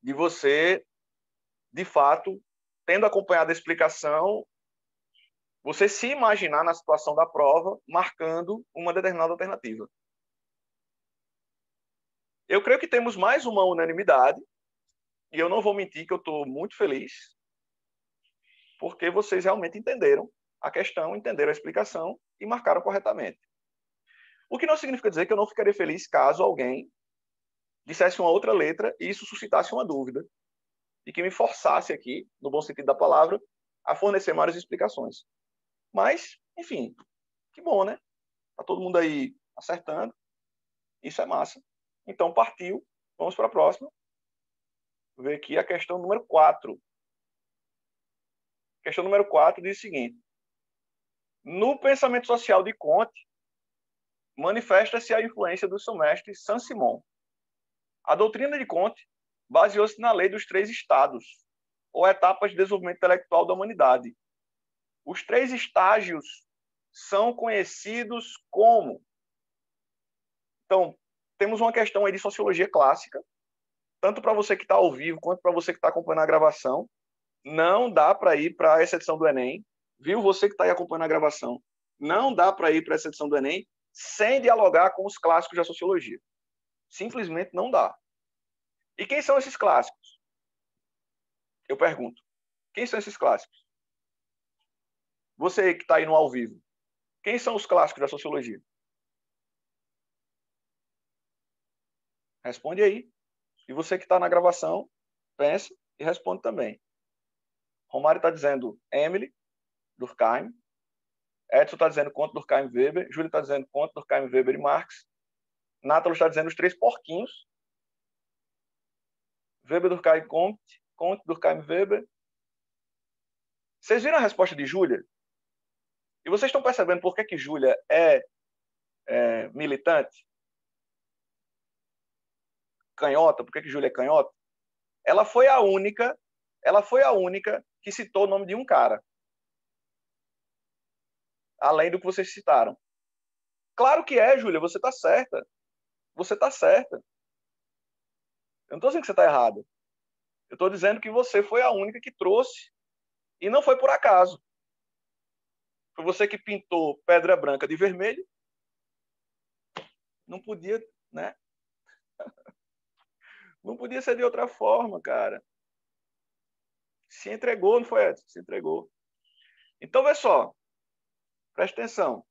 de você, de fato, tendo acompanhado a explicação, você se imaginar na situação da prova, marcando uma determinada alternativa. Eu creio que temos mais uma unanimidade, e eu não vou mentir que eu estou muito feliz, porque vocês realmente entenderam a questão, entenderam a explicação e marcaram corretamente. O que não significa dizer que eu não ficaria feliz caso alguém dissesse uma outra letra e isso suscitasse uma dúvida e que me forçasse aqui, no bom sentido da palavra, a fornecer maiores explicações. Mas, enfim, que bom, né? Tá todo mundo aí acertando. Isso é massa. Então, partiu. Vamos para a próxima. Vou ver aqui a questão número 4. Questão número 4 diz o seguinte: no pensamento social de Comte, manifesta-se a influência do seu mestre Saint-Simon. A doutrina de Comte baseou-se na lei dos 3 estados, ou etapas de desenvolvimento intelectual da humanidade. Os 3 estágios são conhecidos como... Então, temos uma questão aí de sociologia clássica, tanto para você que está ao vivo, quanto para você que está acompanhando a gravação. Não dá para ir para essa edição do Enem, viu? Você que está aí acompanhando a gravação. Não dá para ir para essa edição do Enem sem dialogar com os clássicos da sociologia. Simplesmente não dá. E quem são esses clássicos? Eu pergunto. Quem são esses clássicos? Você que está aí no ao vivo. Quem são os clássicos da sociologia? Responde aí. E você que está na gravação, pensa e responde também. Romário está dizendo Emily, Durkheim. Edson está dizendo Comte, Durkheim, Weber. Júlio está dizendo Comte, Durkheim, Weber e Marx. Nátalo está dizendo os 3 porquinhos. Weber, Durkheim, Comte. Comte, Durkheim, Weber. Vocês viram a resposta de Júlia? E vocês estão percebendo por que Júlia é militante? Canhota? Por que Júlia é canhota? Ela foi a única que citou o nome de um cara. Além do que vocês citaram. Claro que é, Júlia, você está certa. Você está certa. Eu não estou dizendo que você está errada. Eu estou dizendo que você foi a única que trouxe. E não foi por acaso. Foi você que pintou Pedra Branca de vermelho. Não podia, né? Não podia ser de outra forma, cara. Se entregou, não foi, Edson? Se entregou. Então, vê só. Presta atenção.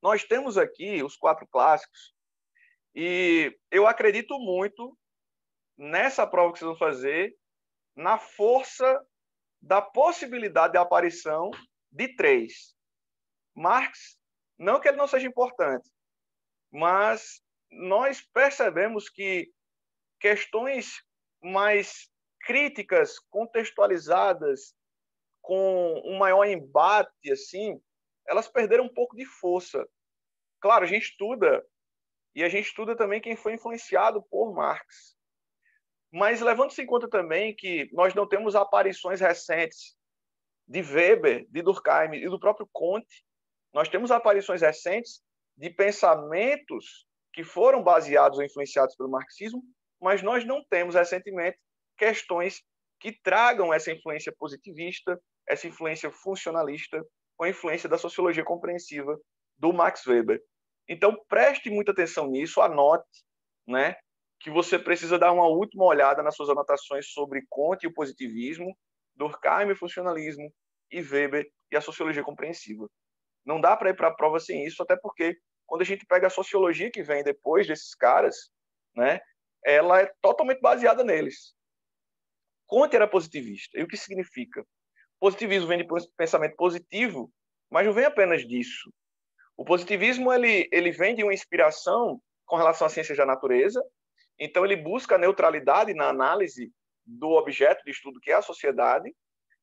Nós temos aqui os 4 clássicos e eu acredito muito nessa prova que vocês vão fazer, na força da possibilidade de aparição de 3. Marx, não que ele não seja importante, mas nós percebemos que questões mais críticas, contextualizadas, com um maior embate, assim, elas perderam um pouco de força. Claro, a gente estuda também quem foi influenciado por Marx. Mas levando-se em conta também que nós não temos aparições recentes de Weber, de Durkheim e do próprio Comte, nós temos aparições recentes de pensamentos que foram baseados ou influenciados pelo marxismo, mas nós não temos recentemente questões que tragam essa influência positivista, essa influência funcionalista, ou a influência da sociologia compreensiva do Max Weber. Então, preste muita atenção nisso, anote, né, que você precisa dar uma última olhada nas suas anotações sobre Comte e o positivismo, Durkheim e o funcionalismo, e Weber e a sociologia compreensiva. Não dá para ir para a prova sem isso, até porque quando a gente pega a sociologia que vem depois desses caras, né, ela é totalmente baseada neles. Comte era positivista. E o que significa? Positivismo vem de pensamento positivo, mas não vem apenas disso. O positivismo ele vem de uma inspiração com relação à ciência da natureza, então ele busca a neutralidade na análise do objeto de estudo que é a sociedade,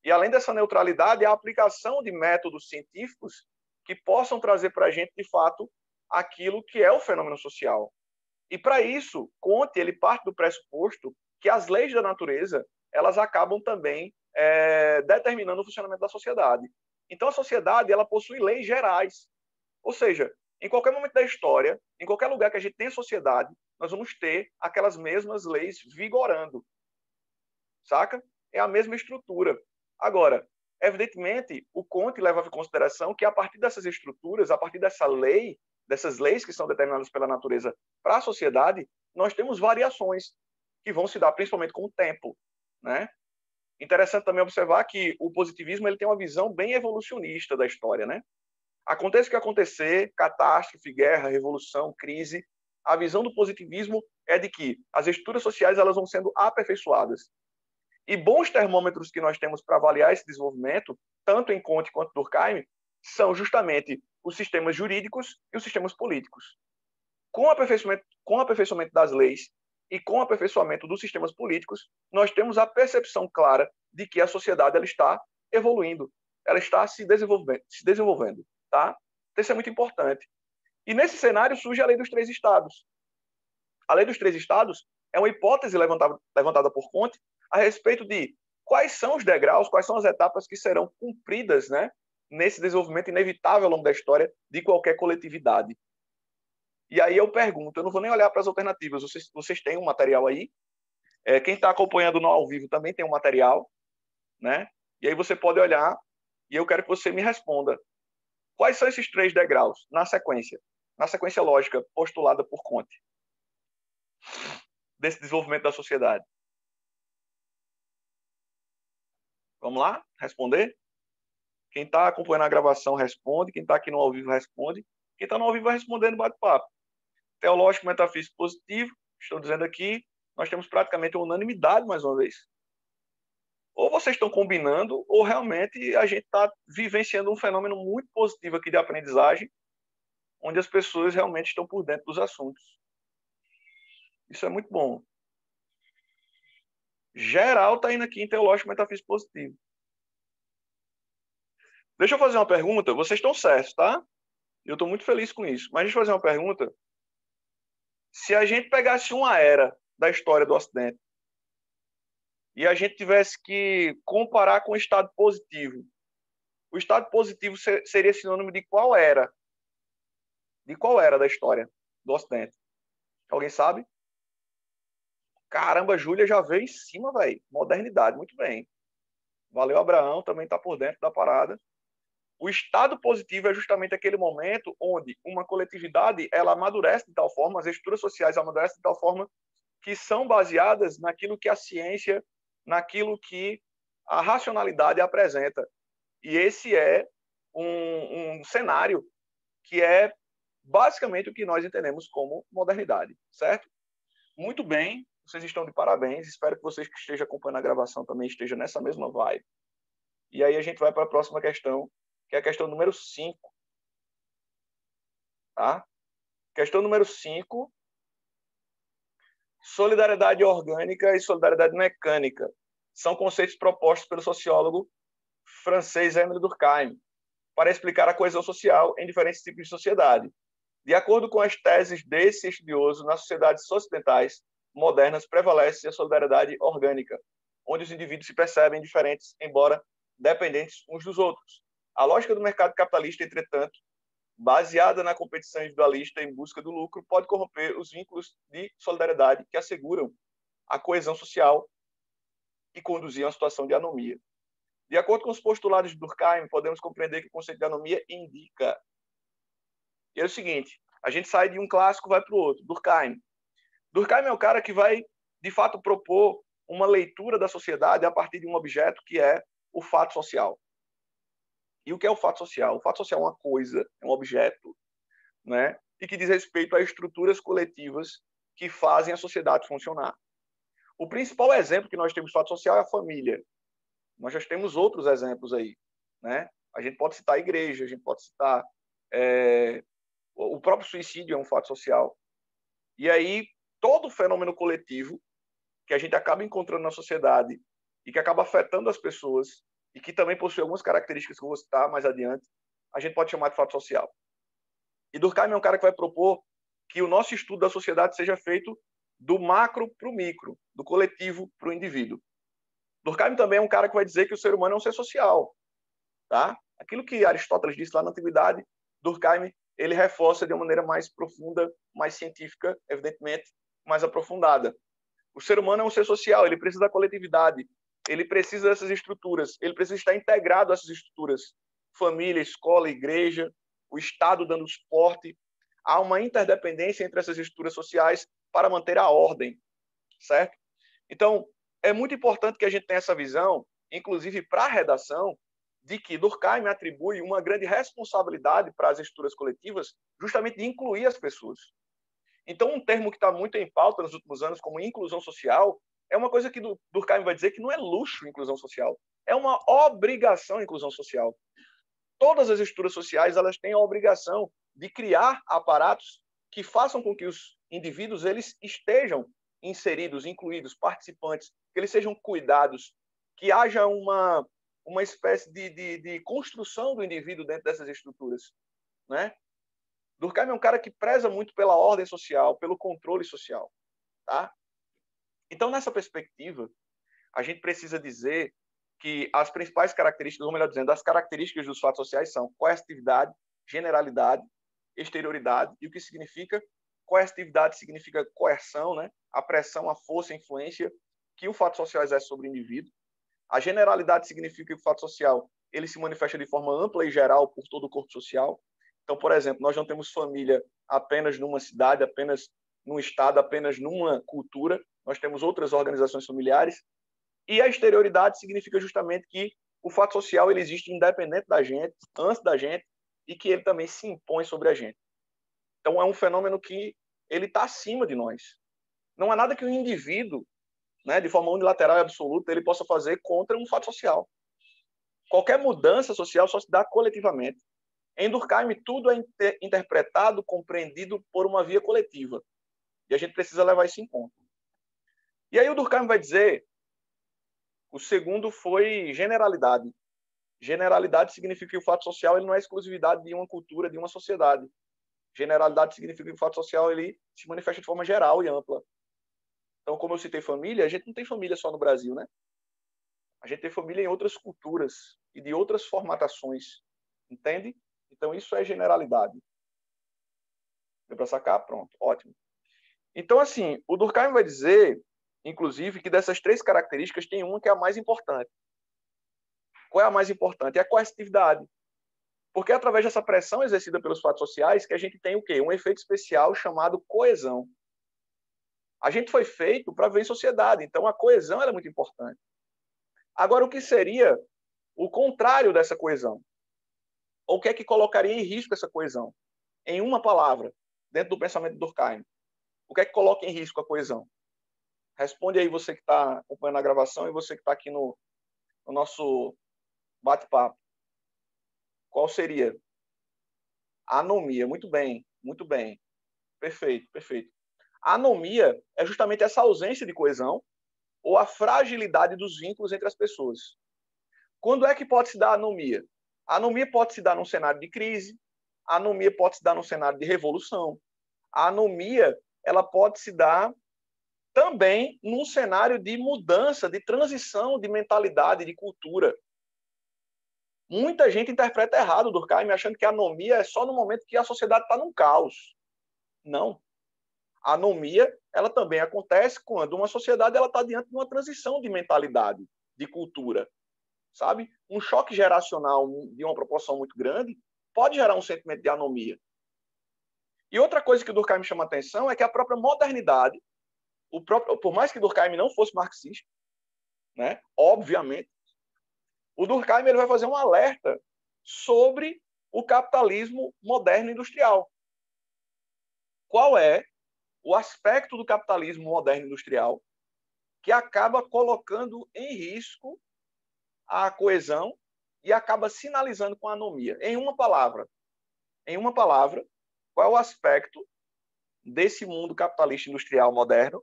e além dessa neutralidade, a aplicação de métodos científicos que possam trazer para a gente, de fato, aquilo que é o fenômeno social. E para isso, Comte ele parte do pressuposto que as leis da natureza elas acabam também determinando o funcionamento da sociedade. Então, a sociedade ela possui leis gerais. Ou seja, em qualquer momento da história, em qualquer lugar que a gente tenha sociedade, nós vamos ter aquelas mesmas leis vigorando. Saca? É a mesma estrutura. Agora, evidentemente, o Comte leva em consideração que a partir dessas estruturas, a partir dessa lei, dessas leis que são determinadas pela natureza para a sociedade, nós temos variações que vão se dar principalmente com o tempo, né? Interessante também observar que o positivismo ele tem uma visão bem evolucionista da história, né? Aconteça o que acontecer, catástrofe, guerra, revolução, crise, a visão do positivismo é de que as estruturas sociais elas vão sendo aperfeiçoadas. E bons termômetros que nós temos para avaliar esse desenvolvimento, tanto em Comte quanto Durkheim, são justamente os sistemas jurídicos e os sistemas políticos. Com o aperfeiçoamento das leis e com o aperfeiçoamento dos sistemas políticos, nós temos a percepção clara de que a sociedade ela está evoluindo, ela está se desenvolvendo, tá? Então, isso é muito importante. E nesse cenário surge a Lei dos Três Estados. A Lei dos Três Estados é uma hipótese levantada por Comte a respeito de quais são os degraus, quais são as etapas que serão cumpridas, né, nesse desenvolvimento inevitável ao longo da história de qualquer coletividade. E aí eu pergunto, eu não vou nem olhar para as alternativas, vocês têm um material aí? Quem está acompanhando no ao vivo também tem um material, né? E aí você pode olhar e eu quero que você me responda. Quais são esses 3 degraus na sequência lógica postulada por Comte, desse desenvolvimento da sociedade? Vamos lá? Responder? Quem está acompanhando a gravação responde, quem está aqui no ao vivo responde, quem está no ao vivo vai responder no bate-papo. Teológico, metafísico, positivo, estou dizendo aqui, nós temos praticamente uma unanimidade, mais uma vez. Ou vocês estão combinando, ou realmente a gente está vivenciando um fenômeno muito positivo aqui de aprendizagem, onde as pessoas realmente estão por dentro dos assuntos. Isso é muito bom. Geral está indo aqui em teológico, metafísico, positivo. Deixa eu fazer uma pergunta. Vocês estão certos, tá? Eu estou muito feliz com isso. Mas deixa eu fazer uma pergunta. Se a gente pegasse uma era da história do Ocidente e a gente tivesse que comparar com o estado positivo, o estado positivo seria sinônimo de qual era? De qual era da história do Ocidente? Alguém sabe? Caramba, Júlia já veio em cima, velho. Modernidade, muito bem. Valeu, Abraão, também está por dentro da parada. O estado positivo é justamente aquele momento onde uma coletividade ela amadurece de tal forma, as estruturas sociais amadurecem de tal forma que são baseadas naquilo que a ciência, naquilo que a racionalidade apresenta. E esse é um cenário que é basicamente o que nós entendemos como modernidade, certo? Muito bem, vocês estão de parabéns. Espero que vocês que estejam acompanhando a gravação também estejam nessa mesma vibe. E aí a gente vai para a próxima questão, que é a questão número 5. Tá? Questão número 5. Solidariedade orgânica e solidariedade mecânica são conceitos propostos pelo sociólogo francês Émile Durkheim para explicar a coesão social em diferentes tipos de sociedade. De acordo com as teses desse estudioso, nas sociedades ocidentais modernas prevalece a solidariedade orgânica, onde os indivíduos se percebem diferentes, embora dependentes uns dos outros. A lógica do mercado capitalista, entretanto, baseada na competição individualista em busca do lucro, pode corromper os vínculos de solidariedade que asseguram a coesão social e conduzir a uma situação de anomia. De acordo com os postulados de Durkheim, podemos compreender que o conceito de anomia indica. E é o seguinte, a gente sai de um clássico e vai para o outro. Durkheim. Durkheim é o cara que vai, de fato, propor uma leitura da sociedade a partir de um objeto que é o fato social. E o que é o fato social? O fato social é uma coisa, é um objeto, né? E que diz respeito a estruturas coletivas que fazem a sociedade funcionar. O principal exemplo que nós temos de fato social é a família. Nós já temos outros exemplos aí, né? A gente pode citar a igreja, a gente pode citar o próprio suicídio é um fato social. E aí todo fenômeno coletivo que a gente acaba encontrando na sociedade e que acaba afetando as pessoas e que também possui algumas características que eu vou citar mais adiante, a gente pode chamar de fato social. E Durkheim é um cara que vai propor que o nosso estudo da sociedade seja feito do macro para o micro, do coletivo para o indivíduo. Durkheim também é um cara que vai dizer que o ser humano é um ser social. Tá? Aquilo que Aristóteles disse lá na Antiguidade, Durkheim ele reforça de uma maneira mais profunda, mais científica, evidentemente, mais aprofundada. O ser humano é um ser social, ele precisa da coletividade, ele precisa dessas estruturas, ele precisa estar integrado a essas estruturas. Família, escola, igreja, o Estado dando suporte. Há uma interdependência entre essas estruturas sociais para manter a ordem, certo? Então, é muito importante que a gente tenha essa visão, inclusive para a redação, de que Durkheim atribui uma grande responsabilidade para as estruturas coletivas, justamente de incluir as pessoas. Então, um termo que está muito em pauta nos últimos anos, como inclusão social, é uma coisa que Durkheim vai dizer que não é luxo inclusão social, é uma obrigação inclusão social. Todas as estruturas sociais elas têm a obrigação de criar aparatos que façam com que os indivíduos eles estejam inseridos, incluídos, participantes, que eles sejam cuidados, que haja uma uma espécie de construção do indivíduo dentro dessas estruturas, né? Durkheim é um cara que preza muito pela ordem social, pelo controle social, tá? Então, nessa perspectiva, a gente precisa dizer que as principais características, ou melhor dizendo, as características dos fatos sociais são coercitividade, generalidade, exterioridade. E o que significa? Coercitividade significa coerção, né? A pressão, a força, a influência que o fato social exerce sobre o indivíduo. A generalidade significa que o fato social ele se manifesta de forma ampla e geral por todo o corpo social. Então, por exemplo, nós não temos família apenas numa cidade, apenas num estado, apenas numa cultura. Nós temos outras organizações familiares. E a exterioridade significa justamente que o fato social ele existe independente da gente, antes da gente, e que ele também se impõe sobre a gente. Então, é um fenômeno que ele está acima de nós. Não há nada que o indivíduo, né, de forma unilateral e absoluta, ele possa fazer contra um fato social. Qualquer mudança social só se dá coletivamente. Em Durkheim, tudo é interpretado, compreendido por uma via coletiva. E a gente precisa levar isso em conta. E aí o Durkheim vai dizer, o segundo foi generalidade. Generalidade significa que o fato social ele não é exclusividade de uma cultura, de uma sociedade. Generalidade significa que o fato social ele se manifesta de forma geral e ampla. Então, como eu citei família, a gente não tem família só no Brasil, né? A gente tem família em outras culturas e de outras formatações. Entende? Então, isso é generalidade. Deu para sacar? Pronto. Ótimo. Então, assim, o Durkheim vai dizer, inclusive, que dessas três características tem uma que é a mais importante. Qual é a mais importante? É a coercitividade. Porque é através dessa pressão exercida pelos fatos sociais que a gente tem o quê? Um efeito especial chamado coesão. A gente foi feito para viver em sociedade, então a coesão é muito importante. Agora, o que seria o contrário dessa coesão? Ou o que é que colocaria em risco essa coesão? Em uma palavra, dentro do pensamento de Durkheim. O que é que coloca em risco a coesão? Responde aí você que está acompanhando a gravação e você que está aqui no nosso bate-papo. Qual seria? A anomia. Muito bem, muito bem. Perfeito, perfeito. A anomia é justamente essa ausência de coesão ou a fragilidade dos vínculos entre as pessoas. Quando é que pode se dar a anomia? A anomia pode se dar num cenário de crise, a anomia pode se dar num cenário de revolução. A anomia ela pode se dar também num cenário de mudança, de transição de mentalidade, de cultura. Muita gente interpreta errado o Durkheim, achando que a anomia é só no momento que a sociedade está num caos. Não. A anomia ela também acontece quando uma sociedade está diante de uma transição de mentalidade, de cultura. Sabe? Um choque geracional de uma proporção muito grande pode gerar um sentimento de anomia. E outra coisa que o Durkheim chama a atenção é que a própria modernidade, por mais que Durkheim não fosse marxista, né, obviamente, o Durkheim ele vai fazer um alerta sobre o capitalismo moderno industrial. Qual é o aspecto do capitalismo moderno industrial que acaba colocando em risco a coesão e acaba sinalizando com a anomia? Em uma palavra, qual é o aspecto desse mundo capitalista industrial moderno?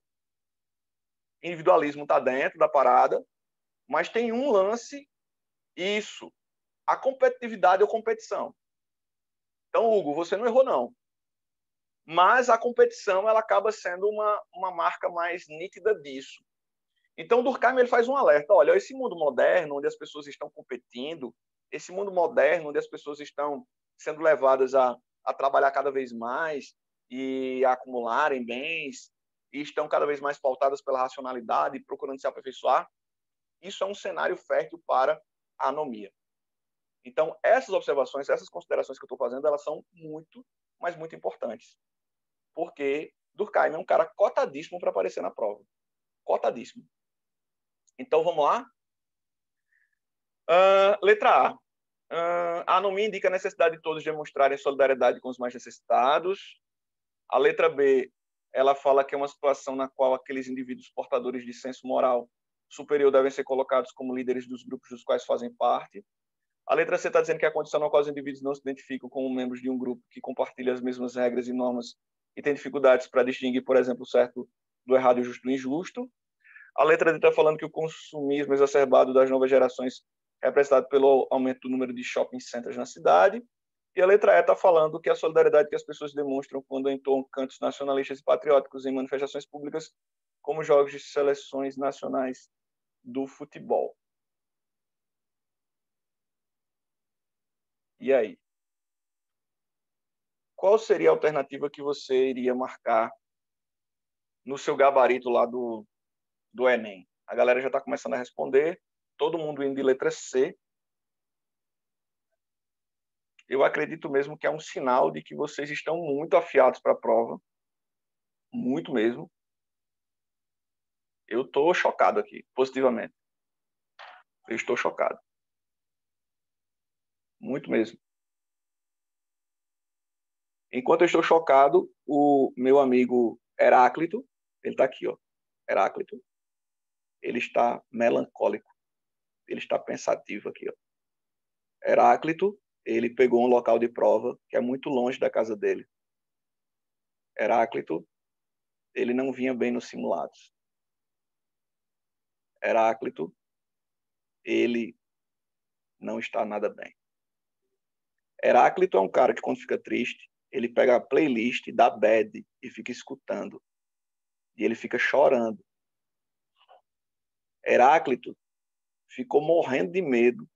Individualismo está dentro da parada, mas tem um lance, isso, a competitividade ou competição. Então, Hugo, você não errou, não. Mas a competição ela acaba sendo uma marca mais nítida disso. Então, Durkheim ele faz um alerta. Olha, esse mundo moderno, onde as pessoas estão competindo, esse mundo moderno, onde as pessoas estão sendo levadas a trabalhar cada vez mais e a acumularem bens, e estão cada vez mais pautadas pela racionalidade, procurando se aperfeiçoar, isso é um cenário fértil para a anomia. Então, essas observações, essas considerações que eu estou fazendo, elas são muito, mas muito importantes. Porque Durkheim é um cara cotadíssimo para aparecer na prova. Cotadíssimo. Então, vamos lá? Letra A. A anomia indica a necessidade de todos demonstrarem solidariedade com os mais necessitados. A letra B, ela fala que é uma situação na qual aqueles indivíduos portadores de senso moral superior devem ser colocados como líderes dos grupos dos quais fazem parte. A letra C está dizendo que é a condição na qual os indivíduos não se identificam como membros de um grupo que compartilha as mesmas regras e normas e tem dificuldades para distinguir, por exemplo, o certo do errado e o justo do injusto. A letra D está falando que o consumismo exacerbado das novas gerações representado pelo aumento do número de shopping centers na cidade. E a letra E está falando que a solidariedade que as pessoas demonstram quando entoam cantos nacionalistas e patrióticos em manifestações públicas, como jogos de seleções nacionais do futebol. E aí? Qual seria a alternativa que você iria marcar no seu gabarito lá do Enem? A galera já está começando a responder, todo mundo indo de letra C. Eu acredito mesmo que é um sinal de que vocês estão muito afiados para a prova, muito mesmo. Eu estou chocado aqui, positivamente. Eu estou chocado. Muito mesmo. Enquanto eu estou chocado, o meu amigo Heráclito, ele está aqui, ó. Heráclito, ele está melancólico. Ele está pensativo aqui, ó. Heráclito, ele pegou um local de prova que é muito longe da casa dele. Heráclito, ele não vinha bem nos simulados. Heráclito, ele não está nada bem. Heráclito é um cara que, quando fica triste, ele pega a playlist da Bad e fica escutando. E ele fica chorando. Heráclito ficou morrendo de medo,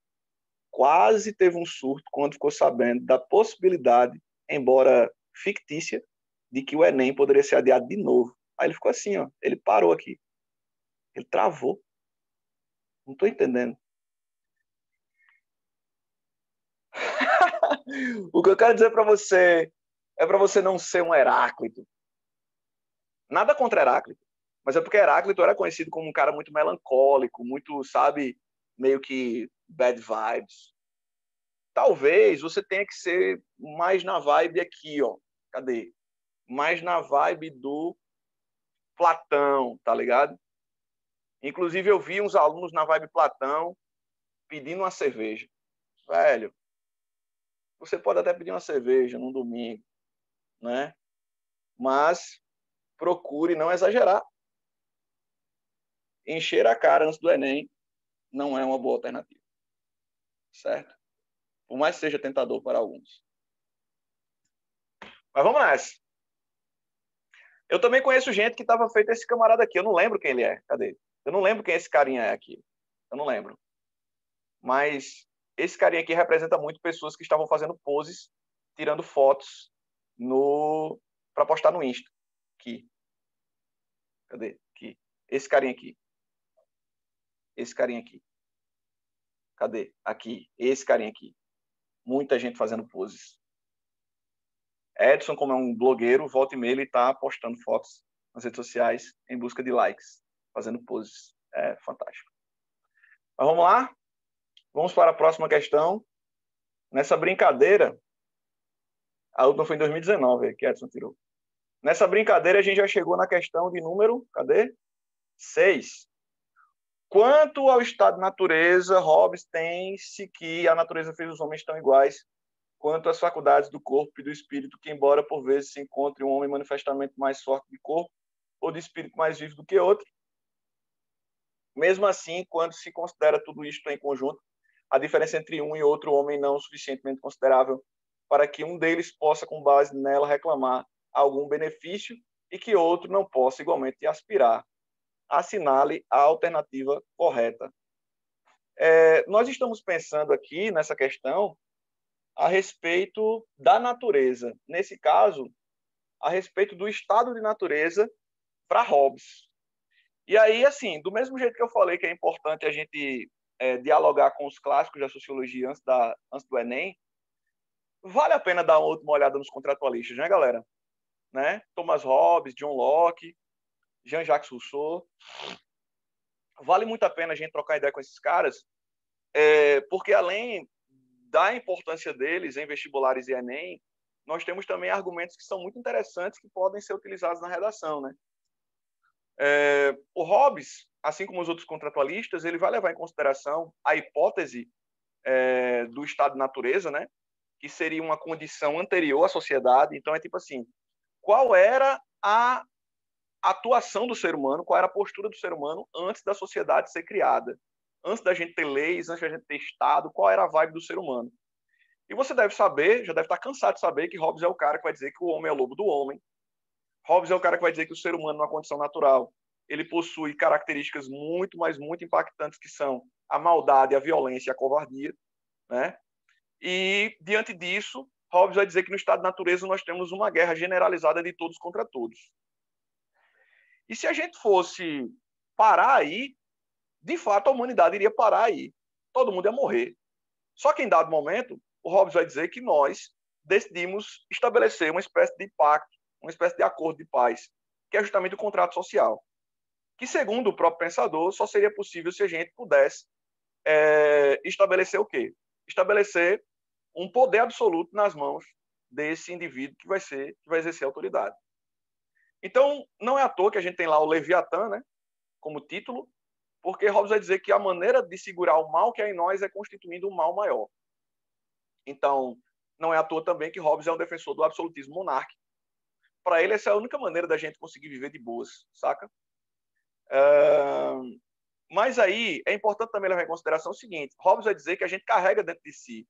quase teve um surto quando ficou sabendo da possibilidade, embora fictícia, de que o Enem poderia ser adiado de novo. Aí ele ficou assim, ó, ele parou aqui. Ele travou. Não estou entendendo. O que eu quero dizer para você é para você não ser um Heráclito. Nada contra Heráclito, mas é porque Heráclito era conhecido como um cara muito melancólico, muito, sabe, meio que bad vibes. Talvez você tenha que ser mais na vibe aqui, ó. Cadê? Mais na vibe do Platão, tá ligado? Inclusive eu vi uns alunos na vibe Platão pedindo uma cerveja. Velho, você pode até pedir uma cerveja num domingo, né? Mas procure não exagerar. Encher a cara antes do Enem não é uma boa alternativa. Certo? Por mais que seja tentador para alguns. Mas vamos nessa. Eu também conheço gente que estava feito esse camarada aqui. Eu não lembro quem ele é. Cadê? Eu não lembro quem esse carinha é aqui. Eu não lembro. Mas esse carinha aqui representa muito pessoas que estavam fazendo poses, tirando fotos para postar no Insta. Aqui. Cadê? Aqui. Esse carinha aqui. Esse carinha aqui. Cadê? Aqui. Esse carinha aqui. Muita gente fazendo poses. Edson, como é um blogueiro, volta e meia ele está postando fotos nas redes sociais em busca de likes, fazendo poses. É fantástico. Mas vamos lá? Vamos para a próxima questão. Nessa brincadeira, a última foi em 2019, que Edson tirou. Nessa brincadeira, a gente já chegou na questão de número, cadê? 6. Quanto ao estado de natureza, Hobbes tem-se que a natureza fez os homens tão iguais quanto às faculdades do corpo e do espírito, que, embora por vezes se encontre um homem manifestamente mais forte de corpo ou de espírito mais vivo do que outro, mesmo assim, quando se considera tudo isto em conjunto, a diferença entre um e outro homem não é suficientemente considerável para que um deles possa, com base nela, reclamar algum benefício e que outro não possa igualmente aspirar. Assinale a alternativa correta. Nós estamos pensando aqui nessa questão a respeito da natureza. Nesse caso, a respeito do estado de natureza para Hobbes. E aí, assim, do mesmo jeito que eu falei que é importante a gente dialogar com os clássicos da sociologia antes do Enem, vale a pena dar uma última olhada nos contratualistas, né, galera? Né? Thomas Hobbes, John Locke, Jean-Jacques Rousseau. Vale muito a pena a gente trocar ideia com esses caras, porque além da importância deles em vestibulares e Enem, nós temos também argumentos que são muito interessantes que podem ser utilizados na redação, né? O Hobbes, assim como os outros contratualistas, ele vai levar em consideração a hipótese do estado de natureza, né? Que seria uma condição anterior à sociedade. Então, é tipo assim, qual era a atuação do ser humano, qual era a postura do ser humano antes da sociedade ser criada. antes da gente ter leis, antes da gente ter Estado, qual era a vibe do ser humano. E você deve saber, já deve estar cansado de saber, que Hobbes é o cara que vai dizer que o homem é o lobo do homem. Hobbes é o cara que vai dizer que o ser humano, numa condição natural, ele possui características muito, mas muito impactantes, que são a maldade, a violência e a covardia, né? E, diante disso, Hobbes vai dizer que no estado de natureza nós temos uma guerra generalizada de todos contra todos. E se a gente fosse parar aí, de fato a humanidade iria parar aí. Todo mundo ia morrer. Só que em dado momento, o Hobbes vai dizer que nós decidimos estabelecer uma espécie de pacto, uma espécie de acordo de paz, que é justamente o contrato social. Que, segundo o próprio pensador, só seria possível se a gente pudesse estabelecer o quê? Estabelecer um poder absoluto nas mãos desse indivíduo que vai exercer a autoridade. Então, não é à toa que a gente tem lá o Leviatã, né, como título, porque Hobbes vai dizer que a maneira de segurar o mal que há em nós é constituindo um mal maior. Então, não é à toa também que Hobbes é um defensor do absolutismo monárquico. Para ele, essa é a única maneira da gente conseguir viver de boas, saca? Mas aí, é importante também levar em consideração o seguinte: Hobbes vai dizer que a gente carrega dentro de si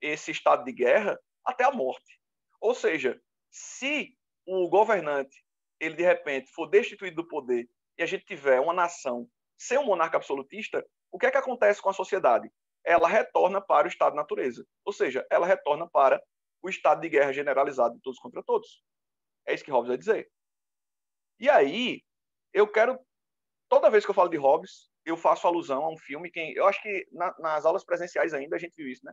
esse estado de guerra até a morte. Ou seja, se o governante, ele de repente for destituído do poder e a gente tiver uma nação sem um monarca absolutista, o que é que acontece com a sociedade? Ela retorna para o estado de natureza. Ou seja, ela retorna para o estado de guerra generalizado de todos contra todos. É isso que Hobbes vai dizer. E aí, eu quero, toda vez que eu falo de Hobbes, eu faço alusão a um filme que eu acho que nas aulas presenciais ainda a gente viu isso, né?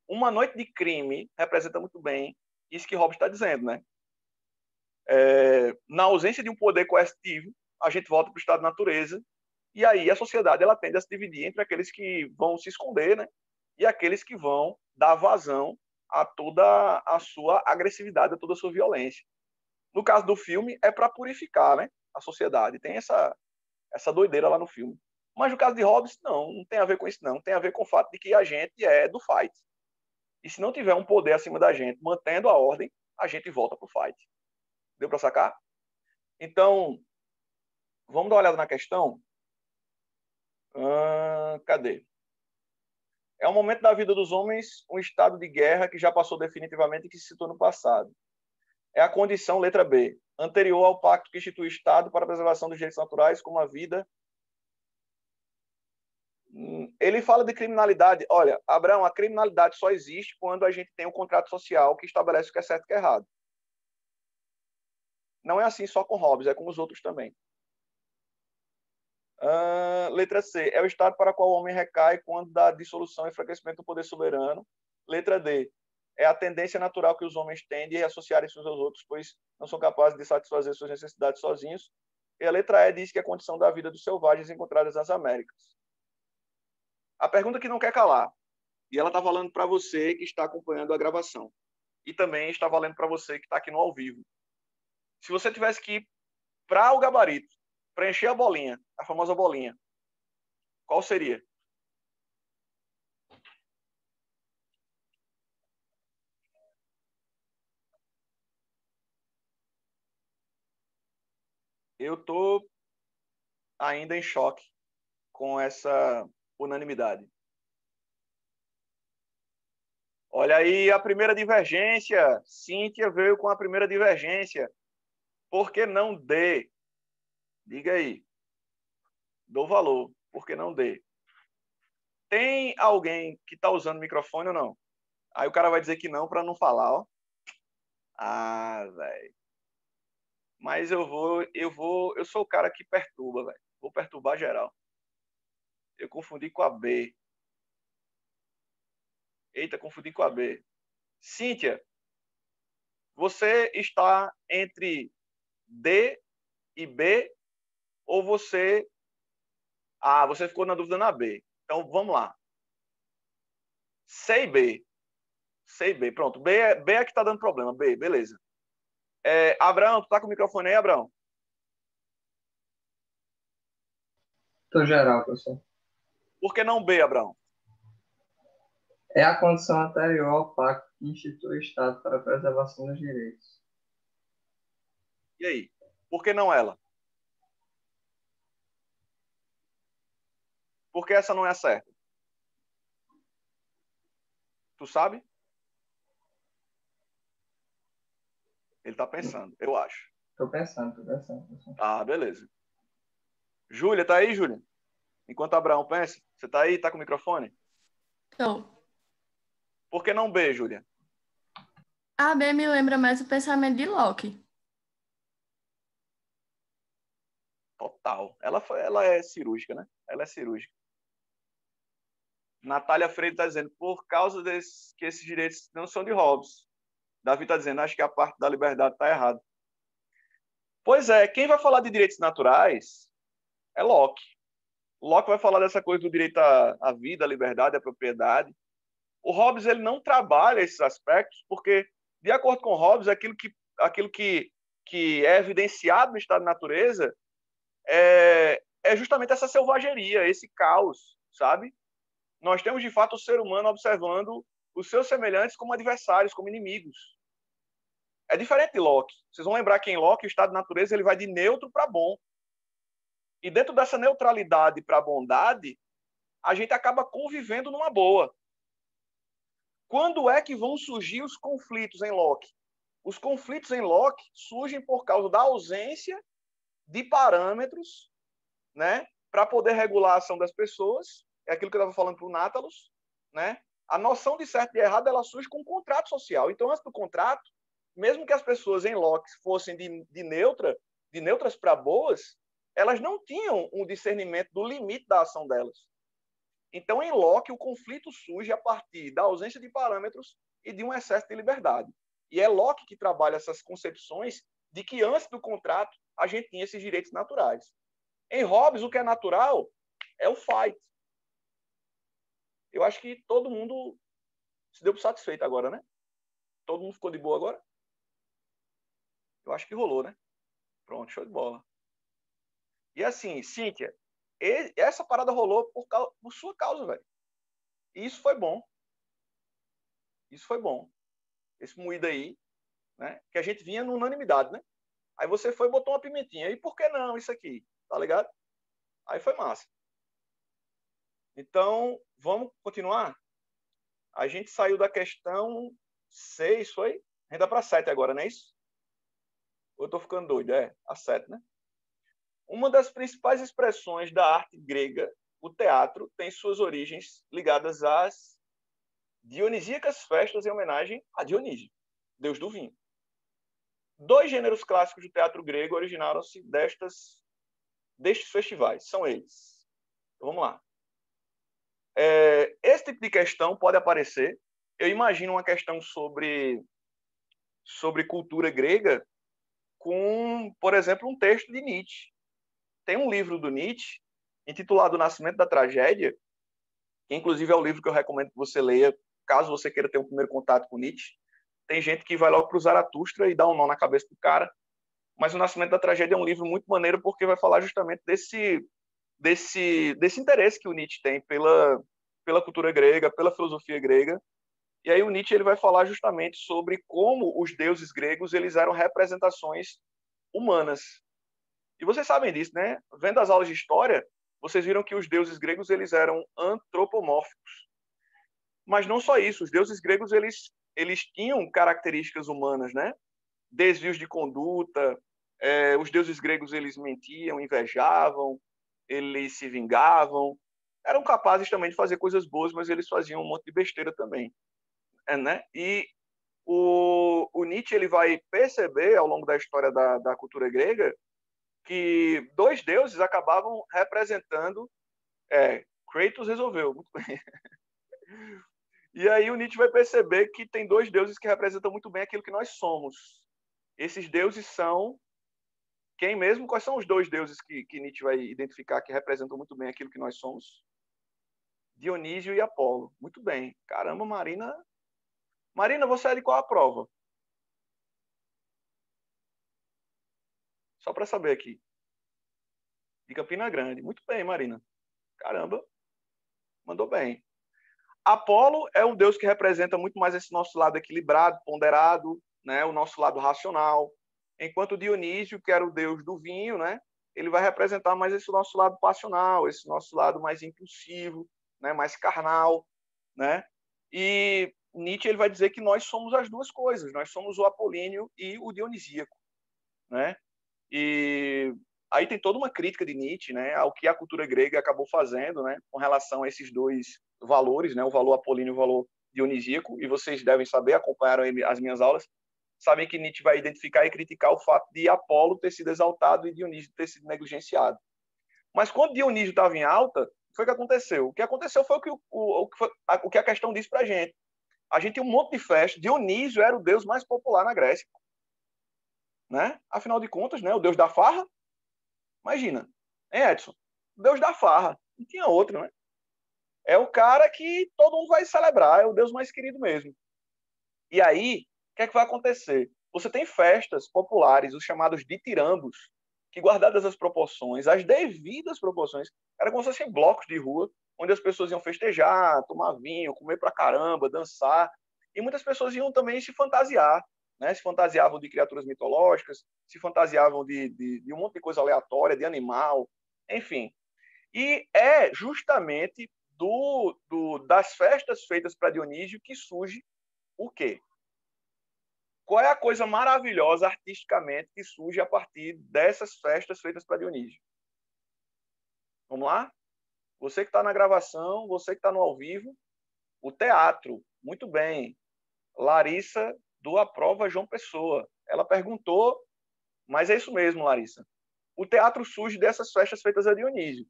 Uma Noite de Crime representa muito bem isso que Hobbes está dizendo, né? Na ausência de um poder coercitivo, a gente volta para o estado de natureza, e aí a sociedade ela tende a se dividir entre aqueles que vão se esconder, né? E aqueles que vão dar vazão a toda a sua agressividade, a toda a sua violência. No caso do filme, é para purificar, né, a sociedade. Tem essa doideira lá no filme. Mas no caso de Hobbes, não tem a ver com isso, não. Tem a ver com o fato de que a gente é do fight. E se não tiver um poder acima da gente, mantendo a ordem, a gente volta pro fight. Deu para sacar? Então, vamos dar uma olhada na questão? Cadê? É um momento da vida dos homens, um estado de guerra que já passou definitivamente e que se citou no passado. É a condição, letra B, anterior ao pacto que institui o Estado para a preservação dos direitos naturais, como a vida. Ele fala de criminalidade. Olha, Abraão, a criminalidade só existe quando a gente tem um contrato social que estabelece o que é certo e o que é errado. Não é assim só com Hobbes, é com os outros também. Letra C, é o estado para o qual o homem recai quando dá dissolução e enfraquecimento do poder soberano. Letra D, é a tendência natural que os homens têm de associarem-se uns aos outros, pois não são capazes de satisfazer suas necessidades sozinhos. E a letra E diz que é a condição da vida dos selvagens encontradas nas Américas. A pergunta que não quer calar, e ela está valendo para você que está acompanhando a gravação, e também está valendo para você que está aqui no ao vivo. Se você tivesse que ir para o gabarito, preencher a bolinha, a famosa bolinha, qual seria? Eu estou ainda em choque com essa unanimidade. Olha aí a primeira divergência. Cíntia veio com a primeira divergência. Por que não D? Diga aí. Dou valor. Por que não D? Tem alguém que está usando microfone ou não? Aí o cara vai dizer que não para não falar, ó. Ah, velho. Mas eu sou o cara que perturba, velho. Vou perturbar geral. Eu confundi com a B. Eita, confundi com a B. Cíntia, você está entre D e B ou você... Ah, você ficou na dúvida na B. Então, vamos lá. C e B. C e B. Pronto. B é que está dando problema. B, beleza. Abraão, tu tá com o microfone aí, Abraão? Tô geral, professor. Por que não B, Abraão? É a condição anterior ao pacto que institui o Estado para a preservação dos direitos. E aí? Por que não ela? Por que essa não é a certa? Tu sabe? Ele está pensando, eu acho. Tô pensando. Ah, beleza. Júlia, tá aí, Júlia? Enquanto Abraão pensa, você tá aí, tá com o microfone? Então, Por que não B, Júlia? a B me lembra mais o pensamento de Locke. Total. Ela é cirúrgica, né? Ela é cirúrgica. Natália Freire está dizendo, por causa que esses direitos não são de Hobbes. Davi está dizendo, acho que a parte da liberdade está errada. Pois é, quem vai falar de direitos naturais é Locke. Locke vai falar dessa coisa do direito à vida, à liberdade, à propriedade. O Hobbes ele não trabalha esses aspectos porque, de acordo com Hobbes, aquilo que é evidenciado no estado de natureza é justamente essa selvageria, esse caos, sabe? Nós temos, de fato, o ser humano observando os seus semelhantes como adversários, como inimigos. É diferente de Locke. Vocês vão lembrar que em Locke o estado de natureza ele vai de neutro para bom. E dentro dessa neutralidade para a bondade, a gente acaba convivendo numa boa. Quando é que vão surgir os conflitos em Locke? Os conflitos em Locke surgem por causa da ausência de parâmetros, né, para poder regular a ação das pessoas. É aquilo que eu estava falando para o Nátalos, né? A noção de certo e errado ela surge com um contrato social. Então, antes do contrato, mesmo que as pessoas em Locke fossem de neutras para boas, elas não tinham um discernimento do limite da ação delas. Então, em Locke, o conflito surge a partir da ausência de parâmetros e de um excesso de liberdade. E é Locke que trabalha essas concepções de que antes do contrato a gente tinha esses direitos naturais. Em Hobbes, o que é natural é o fight. Eu acho que todo mundo se deu por satisfeito agora, né? Todo mundo ficou de boa agora? Eu acho que rolou, né? Pronto, show de bola. E assim, Cíntia, essa parada rolou por sua causa, velho. E isso foi bom. Isso foi bom. Esse moído aí, né? Que a gente vinha na unanimidade, né? Aí você foi e botou uma pimentinha. E por que não isso aqui? Tá ligado? Aí foi massa. Então, vamos continuar? A gente saiu da questão 6, foi? A gente dá para 7 agora, não é isso? Ou eu tô ficando doido? É, a 7, né? Uma das principais expressões da arte grega, o teatro, tem suas origens ligadas às dionisíacas festas em homenagem a Dionísio, deus do vinho. 2 gêneros clássicos do teatro grego originaram-se destes festivais. São eles. Então, vamos lá. Esse tipo de questão pode aparecer. Eu imagino uma questão sobre cultura grega com, por exemplo, um texto de Nietzsche. Tem um livro do Nietzsche intitulado O Nascimento da Tragédia, que inclusive é o livro que eu recomendo que você leia, caso você queira ter um primeiro contato com Nietzsche. Tem gente que vai logo para o Zaratustra e dá um nó na cabeça do cara, mas O Nascimento da Tragédia é um livro muito maneiro porque vai falar justamente desse interesse que o Nietzsche tem pela cultura grega, pela filosofia grega. E aí o Nietzsche ele vai falar justamente sobre como os deuses gregos eles eram representações humanas. E vocês sabem disso, né? Vendo as aulas de história, vocês viram que os deuses gregos eles eram antropomórficos. Mas não só isso, os deuses gregos eles tinham características humanas, né? Desvios de conduta, os deuses gregos eles mentiam, invejavam, eles se vingavam, eram capazes também de fazer coisas boas, mas eles faziam um monte de besteira também, né? E o Nietzsche ele vai perceber ao longo da história da cultura grega que 2 deuses acabavam representando. Kratos resolveu, muito bem. E aí o Nietzsche vai perceber que tem 2 deuses que representam muito bem aquilo que nós somos. Esses deuses são quem mesmo? Quais são os 2 deuses que Nietzsche vai identificar que representam muito bem aquilo que nós somos? Dionísio e Apolo. Muito bem. Caramba, Marina. Marina, você é de qual a prova? Só para saber aqui. De Campina Grande. Muito bem, Marina. Caramba. Mandou bem. Apolo é um deus que representa muito mais esse nosso lado equilibrado, ponderado, né? O nosso lado racional. Enquanto Dionísio, que era o deus do vinho, né? ele vai representar mais esse nosso lado passional, esse nosso lado mais impulsivo, né, mais carnal, né? E Nietzsche ele vai dizer que nós somos as duas coisas, nós somos o apolíneo e o dionisíaco, né? E aí tem toda uma crítica de Nietzsche, né, ao que a cultura grega acabou fazendo, né, com relação a esses dois valores, né, o valor apolíneo e o valor dionisíaco, e vocês devem saber, acompanharam as minhas aulas, sabem que Nietzsche vai identificar e criticar o fato de Apolo ter sido exaltado e Dionísio ter sido negligenciado. Mas quando Dionísio estava em alta, foi o que aconteceu. O que aconteceu foi o que a questão disse para a gente. A gente tem um monte de festa. Dionísio era o deus mais popular na Grécia, né? Afinal de contas, né? O deus da farra. Imagina, hein, Edson? O deus da farra. Não tinha outro, né? É o cara que todo mundo vai celebrar. É o deus mais querido mesmo. E aí, o que é que vai acontecer? Você tem festas populares, os chamados ditirambos, que, guardadas as proporções, as devidas proporções, eram como se fossem blocos de rua, onde as pessoas iam festejar, tomar vinho, comer pra caramba, dançar. E muitas pessoas iam também se fantasiar, né? Se fantasiavam de criaturas mitológicas, se fantasiavam de um monte de coisa aleatória, de animal, enfim. E é justamente das festas feitas para Dionísio que surge o quê? Qual é a coisa maravilhosa artisticamente que surge a partir dessas festas feitas para Dionísio? Vamos lá? Você que está na gravação, você que está no ao vivo, o teatro. Muito bem. Larissa, do Aprova João Pessoa. Ela perguntou, mas é isso mesmo, Larissa. O teatro surge dessas festas feitas a Dionísio.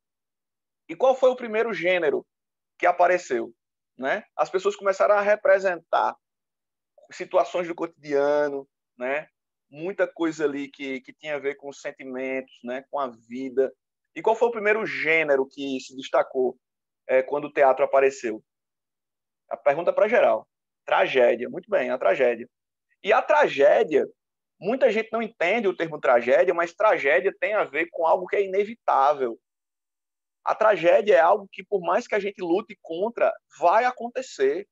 E qual foi o primeiro gênero que apareceu? Né? As pessoas começaram a representar situações do cotidiano, né? Muita coisa ali que tinha a ver com os sentimentos, né? Com a vida. E qual foi o primeiro gênero que se destacou quando o teatro apareceu? A pergunta para geral. Tragédia. Muito bem, a tragédia. E a tragédia, muita gente não entende o termo tragédia, mas tragédia tem a ver com algo que é inevitável. A tragédia é algo que, por mais que a gente lute contra, vai acontecer.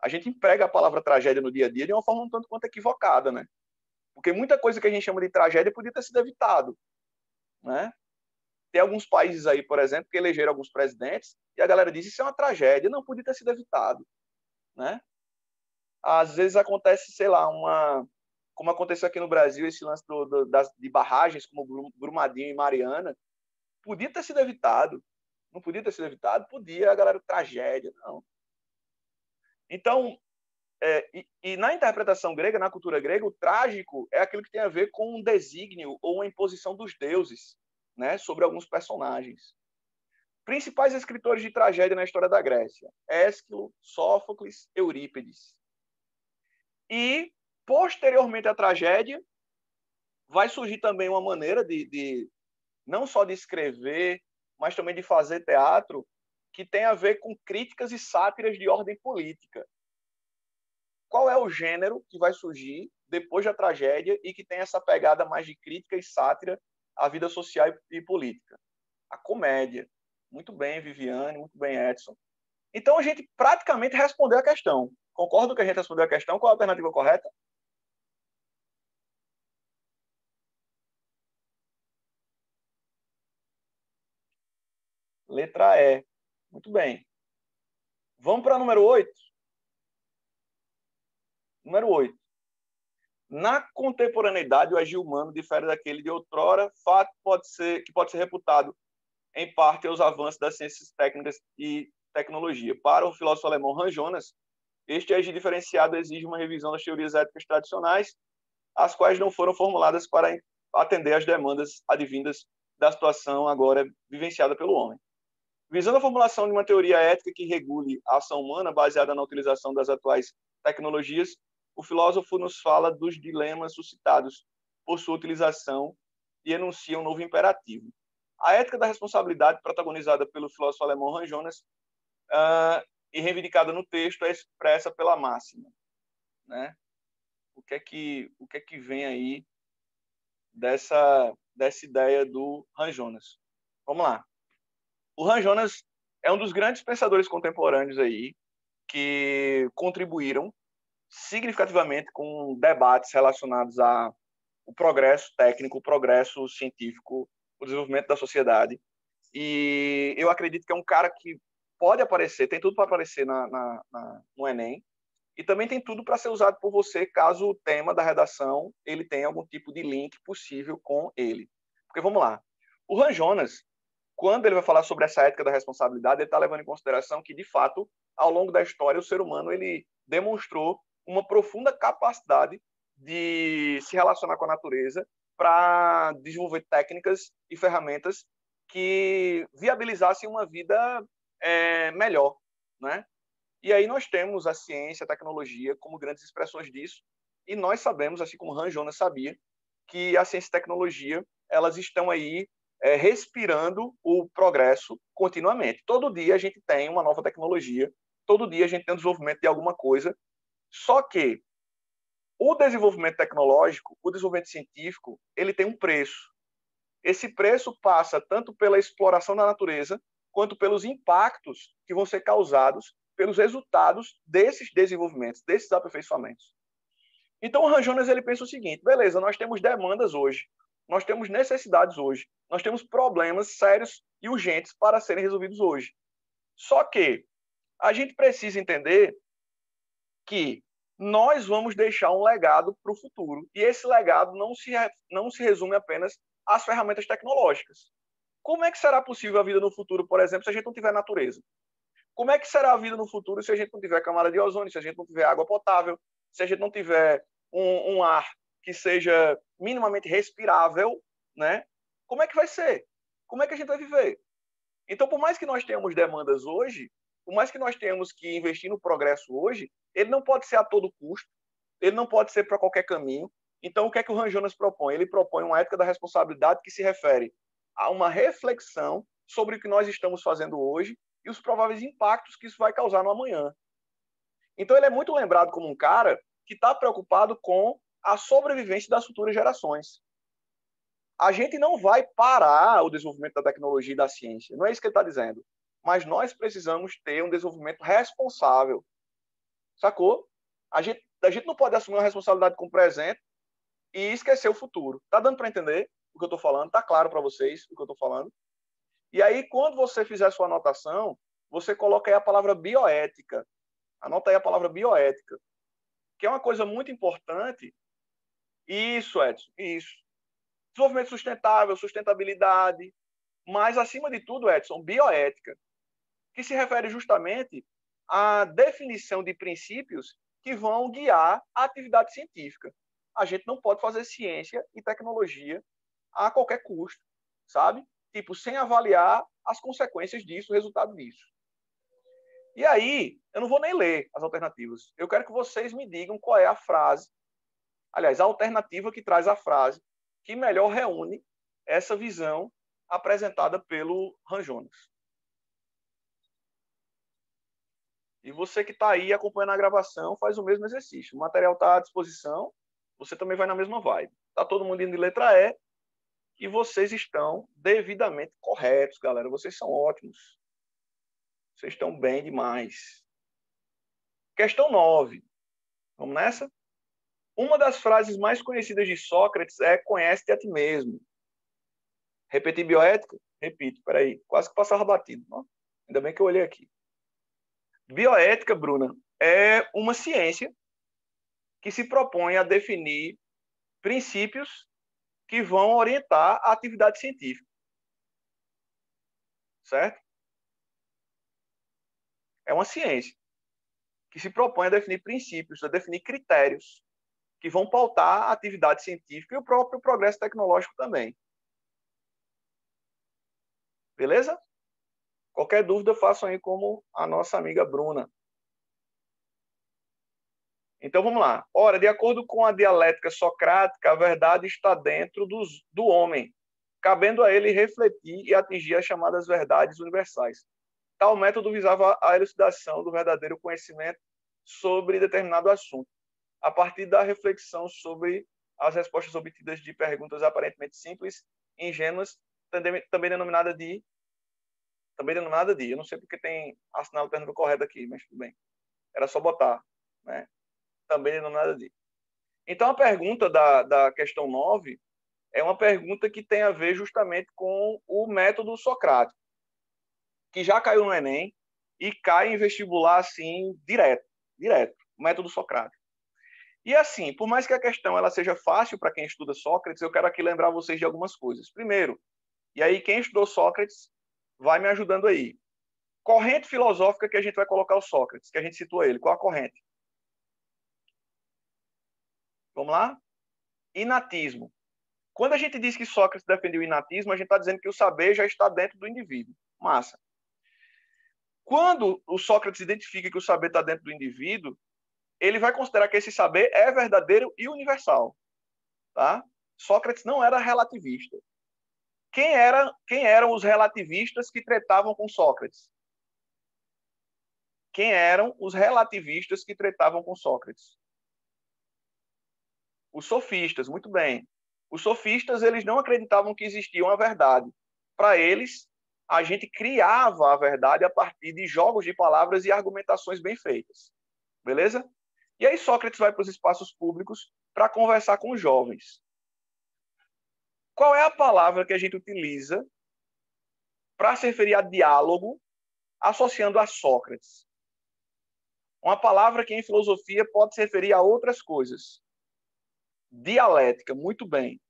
A gente emprega a palavra tragédia no dia a dia de uma forma um tanto quanto equivocada, né? Porque muita coisa que a gente chama de tragédia podia ter sido evitado, né? Tem alguns países aí, por exemplo, que elegeram alguns presidentes e a galera diz isso é uma tragédia. Não, podia ter sido evitado, né? Às vezes acontece, sei lá, como aconteceu aqui no Brasil, esse lance de barragens como Brumadinho e Mariana, podia ter sido evitado. Não podia ter sido evitado? Podia, a galera, tragédia, não. Então, e na interpretação grega, na cultura grega, o trágico é aquilo que tem a ver com um desígnio ou uma imposição dos deuses, né, sobre alguns personagens. Principais escritores de tragédia na história da Grécia: Ésquilo, Sófocles, Eurípides. E, posteriormente à tragédia, vai surgir também uma maneira de não só de escrever, mas também de fazer teatro, que tem a ver com críticas e sátiras de ordem política. Qual é o gênero que vai surgir depois da tragédia e que tem essa pegada mais de crítica e sátira à vida social e política? A comédia. Muito bem, Viviane, muito bem, Edson. Então, a gente praticamente respondeu a questão. Concordo que a gente respondeu a questão? Qual a alternativa correta? Letra E. Muito bem. Vamos para o número 8? Número 8. Na contemporaneidade, o agir humano difere daquele de outrora, fato que pode ser reputado, em parte, aos avanços das ciências técnicas e tecnologia. Para o filósofo alemão Hans Jonas, este agir diferenciado exige uma revisão das teorias éticas tradicionais, as quais não foram formuladas para atender às demandas advindas da situação agora vivenciada pelo homem. Visando a formulação de uma teoria ética que regule a ação humana baseada na utilização das atuais tecnologias, o filósofo nos fala dos dilemas suscitados por sua utilização e enuncia um novo imperativo. A ética da responsabilidade, protagonizada pelo filósofo alemão Hans Jonas e reivindicada no texto, é expressa pela máxima, né? O que é que vem aí dessa ideia do Hans Jonas? Vamos lá. O Hans Jonas é um dos grandes pensadores contemporâneos aí que contribuíram significativamente com debates relacionados à o progresso técnico, o progresso científico, o desenvolvimento da sociedade. E eu acredito que é um cara que pode aparecer, tem tudo para aparecer no Enem, e também tem tudo para ser usado por você caso o tema da redação ele tenha algum tipo de link possível com ele. Porque vamos lá, o Ran Jonas, quando ele vai falar sobre essa ética da responsabilidade, ele está levando em consideração que, de fato, ao longo da história, o ser humano ele demonstrou uma profunda capacidade de se relacionar com a natureza para desenvolver técnicas e ferramentas que viabilizassem uma vida melhor, né? E aí nós temos a ciência, a tecnologia como grandes expressões disso, e nós sabemos, assim como Ran Jonas sabia, que a ciência e a tecnologia elas estão aí respirando o progresso continuamente. Todo dia a gente tem uma nova tecnologia, todo dia a gente tem um desenvolvimento de alguma coisa, só que o desenvolvimento tecnológico, o desenvolvimento científico, ele tem um preço. Esse preço passa tanto pela exploração da natureza, quanto pelos impactos que vão ser causados pelos resultados desses desenvolvimentos, desses aperfeiçoamentos. Então, o Ran Jonas ele pensa o seguinte, beleza, nós temos demandas hoje, nós temos necessidades hoje, nós temos problemas sérios e urgentes para serem resolvidos hoje. Só que a gente precisa entender que nós vamos deixar um legado para o futuro. E esse legado não se resume apenas às ferramentas tecnológicas. Como é que será possível a vida no futuro, por exemplo, se a gente não tiver natureza? Como é que será a vida no futuro se a gente não tiver camada de ozônio, se a gente não tiver água potável, se a gente não tiver um ar que seja minimamente respirável, né? Como é que vai ser? Como é que a gente vai viver? Então, por mais que nós tenhamos demandas hoje, por mais que nós tenhamos que investir no progresso hoje, ele não pode ser a todo custo, ele não pode ser para qualquer caminho. Então, o que é que o Ran Jonas propõe? Ele propõe uma ética da responsabilidade que se refere a uma reflexão sobre o que nós estamos fazendo hoje e os prováveis impactos que isso vai causar no amanhã. Então, ele é muito lembrado como um cara que está preocupado com a sobrevivência das futuras gerações. A gente não vai parar o desenvolvimento da tecnologia e da ciência, não é isso que ele está dizendo. Mas nós precisamos ter um desenvolvimento responsável. Sacou? A gente não pode assumir uma responsabilidade com o presente e esquecer o futuro. Está dando para entender o que eu estou falando? Está claro para vocês o que eu estou falando? E aí, quando você fizer sua anotação, você coloca aí a palavra bioética. Anota aí a palavra bioética, que é uma coisa muito importante. Isso, Edson, isso. Desenvolvimento sustentável, sustentabilidade, mas, acima de tudo, Edson, bioética, que se refere justamente à definição de princípios que vão guiar a atividade científica. A gente não pode fazer ciência e tecnologia a qualquer custo, sabe? Tipo, sem avaliar as consequências disso, o resultado disso. E aí, eu não vou nem ler as alternativas. Eu quero que vocês me digam qual é a frase, aliás, a alternativa que traz a frase que melhor reúne essa visão apresentada pelo Ran Jonas. E você que está aí acompanhando a gravação, faz o mesmo exercício. O material está à disposição, você também vai na mesma vibe. Está todo mundo indo de letra E, e vocês estão devidamente corretos, galera. Vocês são ótimos. Vocês estão bem demais. Questão 9. Vamos nessa? Uma das frases mais conhecidas de Sócrates é conhece-te a ti mesmo. Repetir bioética? Repito, peraí. Quase que passava batido. Não? Ainda bem que eu olhei aqui. Bioética, Bruna, é uma ciência que se propõe a definir princípios que vão orientar a atividade científica. Certo? É uma ciência que se propõe a definir princípios, a definir critérios que vão pautar a atividade científica e o próprio progresso tecnológico também. Beleza? Qualquer dúvida, façam aí como a nossa amiga Bruna. Então, vamos lá. Ora, de acordo com a dialética socrática, a verdade está dentro do homem, cabendo a ele refletir e atingir as chamadas verdades universais. Tal método visava a elucidação do verdadeiro conhecimento sobre determinado assunto, a partir da reflexão sobre as respostas obtidas de perguntas aparentemente simples e ingênuas, também denominada de... Eu não sei porque tem assinado o termo correto aqui, mas tudo bem. Era só botar, né? Também denominada de. Então, a pergunta da questão 9 é uma pergunta que tem a ver justamente com o método socrático, que já caiu no Enem e cai em vestibular assim, direto, método socrático. E assim, por mais que a questão ela seja fácil para quem estuda Sócrates, eu quero aqui lembrar vocês de algumas coisas. Primeiro, e aí quem estudou Sócrates vai me ajudando aí. Corrente filosófica que a gente vai colocar o Sócrates, que a gente citou ele. Qual a corrente? Vamos lá? Inatismo. Quando a gente diz que Sócrates defendeu o inatismo, a gente está dizendo que o saber já está dentro do indivíduo. Massa. Quando o Sócrates identifica que o saber está dentro do indivíduo, ele vai considerar que esse saber é verdadeiro e universal. Tá? Sócrates não era relativista. Quem eram os relativistas que tratavam com Sócrates? Quem eram os relativistas que tratavam com Sócrates? Os sofistas, muito bem. Os sofistas, eles não acreditavam que existia uma verdade. Para eles, a gente criava a verdade a partir de jogos de palavras e argumentações bem feitas. Beleza? E aí Sócrates vai para os espaços públicos para conversar com os jovens. Qual é a palavra que a gente utiliza para se referir a diálogo associando a Sócrates? Uma palavra que em filosofia pode se referir a outras coisas. Dialética, muito bem,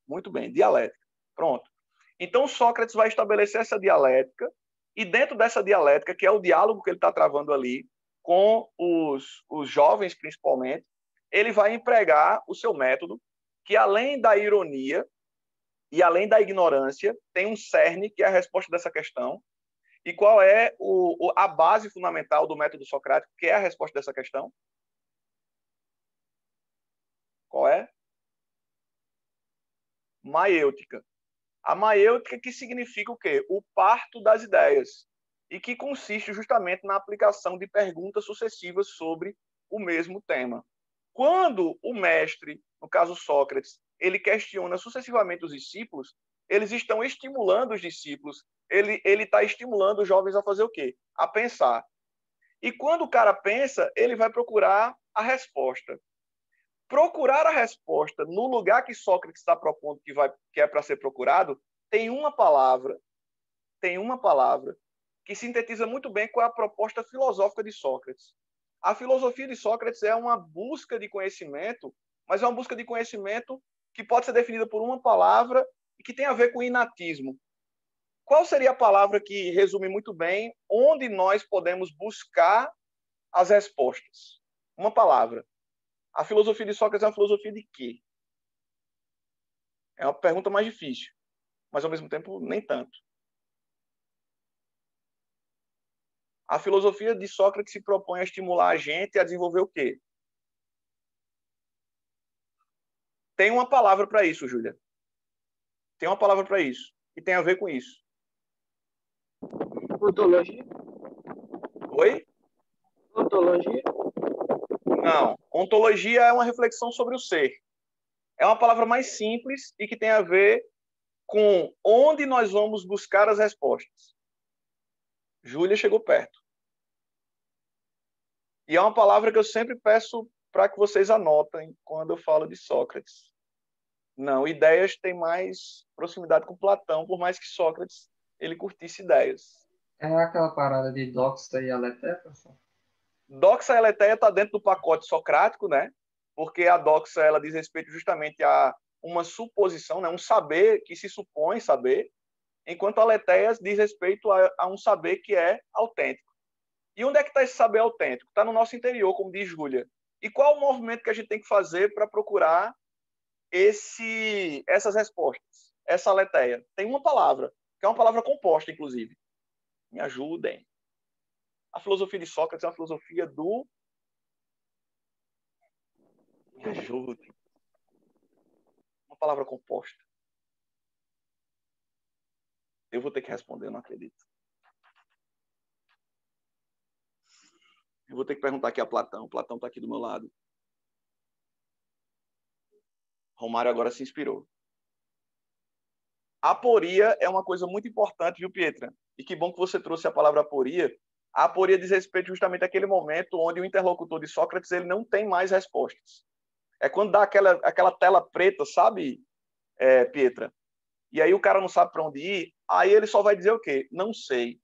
dialética. Pronto. Então Sócrates vai estabelecer essa dialética e dentro dessa dialética, que é o diálogo que ele está travando ali com os jovens principalmente, ele vai empregar o seu método, que além da ironia e além da ignorância, tem um cerne, que é a resposta dessa questão. E qual é a base fundamental do método socrático, que é a resposta dessa questão? Qual é? Maêutica. A maêutica que significa o quê? O parto das ideias. E que consiste justamente na aplicação de perguntas sucessivas sobre o mesmo tema. Quando o mestre, no caso Sócrates, ele questiona sucessivamente os discípulos, eles estão estimulando os discípulos, ele está estimulando os jovens a fazer o quê? A pensar. E quando o cara pensa, ele vai procurar a resposta. Procurar a resposta no lugar que Sócrates está propondo que é para ser procurado, tem uma palavra que sintetiza muito bem qual é a proposta filosófica de Sócrates. A filosofia de Sócrates é uma busca de conhecimento, mas é uma busca de conhecimento que pode ser definida por uma palavra e que tem a ver com inatismo. Qual seria a palavra que resume muito bem onde nós podemos buscar as respostas? Uma palavra. A filosofia de Sócrates é uma filosofia de quê? É uma pergunta mais difícil, mas ao mesmo tempo nem tanto. A filosofia de Sócrates se propõe a estimular a gente a desenvolver o quê? Tem uma palavra para isso, Júlia. Tem uma palavra para isso. E tem a ver com isso. Ontologia? Oi? Ontologia? Não. Ontologia é uma reflexão sobre o ser. É uma palavra mais simples e que tem a ver com onde nós vamos buscar as respostas. Júlia chegou perto. E é uma palavra que eu sempre peço para que vocês anotem quando eu falo de Sócrates. Não, ideias têm mais proximidade com Platão, por mais que Sócrates ele curtisse ideias. É aquela parada de doxa e aletheia, professor? Doxa e aletheia está dentro do pacote socrático, né? Porque a doxa ela diz respeito justamente a uma suposição, né? Um saber que se supõe saber, enquanto a aletheia diz respeito a um saber que é autêntico. E onde é que está esse saber autêntico? Está no nosso interior, como diz Júlia. E qual o movimento que a gente tem que fazer para procurar essas respostas? Essa aletheia. Tem uma palavra, que é uma palavra composta, inclusive. Me ajudem. A filosofia de Sócrates é uma filosofia do... Me ajudem. Uma palavra composta. Eu vou ter que responder, eu não acredito. Eu vou ter que perguntar aqui a Platão. Platão está aqui do meu lado. Romário agora se inspirou. Aporia é uma coisa muito importante, viu, Pietra? E que bom que você trouxe a palavra aporia. A aporia diz respeito justamente àquele momento onde o interlocutor de Sócrates ele não tem mais respostas. É quando dá aquela tela preta, sabe, Pietra? E aí o cara não sabe para onde ir, aí ele só vai dizer o quê? Não sei.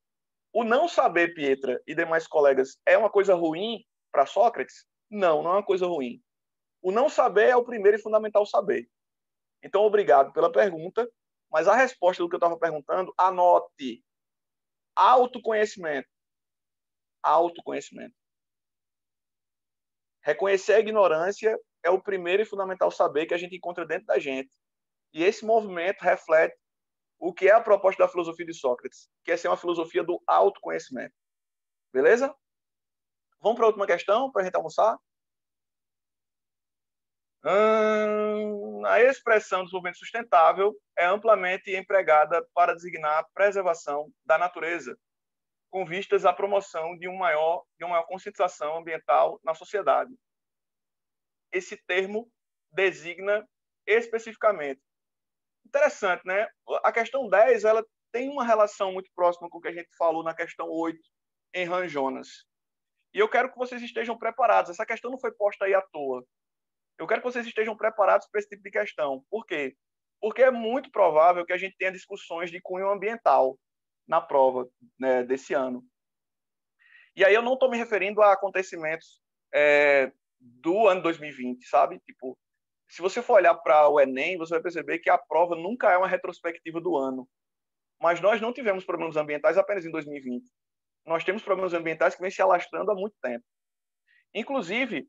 O não saber, Pietra e demais colegas, é uma coisa ruim para Sócrates? Não, não é uma coisa ruim. O não saber é o primeiro e fundamental saber. Então, obrigado pela pergunta, mas a resposta do que eu estava perguntando, anote. Autoconhecimento. Autoconhecimento. Reconhecer a ignorância é o primeiro e fundamental saber que a gente encontra dentro da gente. E esse movimento reflete o que é a proposta da filosofia de Sócrates, que é ser uma filosofia do autoconhecimento. Beleza? Vamos para a última questão, para a gente almoçar? A expressão desenvolvimento sustentável é amplamente empregada para designar a preservação da natureza, com vistas à promoção de uma maior conscientização ambiental na sociedade. Esse termo designa especificamente. Interessante, né? A questão 10 ela tem uma relação muito próxima com o que a gente falou na questão 8, em Han Jonas. E eu quero que vocês estejam preparados. Essa questão não foi posta aí à toa. Eu quero que vocês estejam preparados para esse tipo de questão. Por quê? Porque é muito provável que a gente tenha discussões de cunho ambiental na prova, né, desse ano. E aí eu não estou me referindo a acontecimentos do ano 2020, sabe? Tipo, se você for olhar para o Enem, você vai perceber que a prova nunca é uma retrospectiva do ano. Mas nós não tivemos problemas ambientais apenas em 2020. Nós temos problemas ambientais que vêm se alastrando há muito tempo. Inclusive,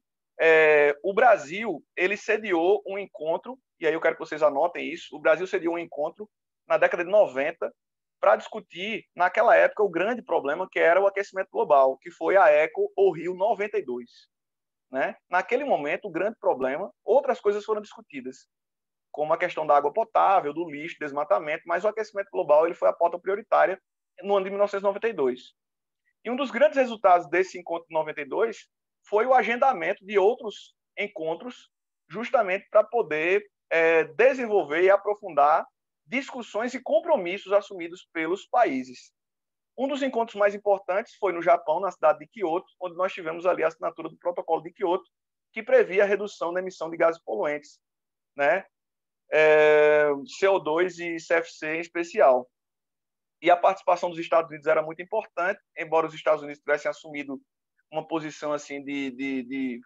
o Brasil ele sediou um encontro, e aí eu quero que vocês anotem isso, o Brasil sediou um encontro na década de 90 para discutir, naquela época, o grande problema que era o aquecimento global, que foi a ECO ou Rio 92. Né? Naquele momento, o grande problema, outras coisas foram discutidas, como a questão da água potável, do lixo, desmatamento, mas o aquecimento global ele foi a pauta prioritária no ano de 1992. E um dos grandes resultados desse encontro de 92 foi o agendamento de outros encontros, justamente para poder desenvolver e aprofundar discussões e compromissos assumidos pelos países. Um dos encontros mais importantes foi no Japão, na cidade de Kyoto, onde nós tivemos ali a assinatura do protocolo de Kyoto, que previa a redução da emissão de gases poluentes, né? CO2 e CFC em especial. E a participação dos Estados Unidos era muito importante, embora os Estados Unidos tivessem assumido uma posição assim de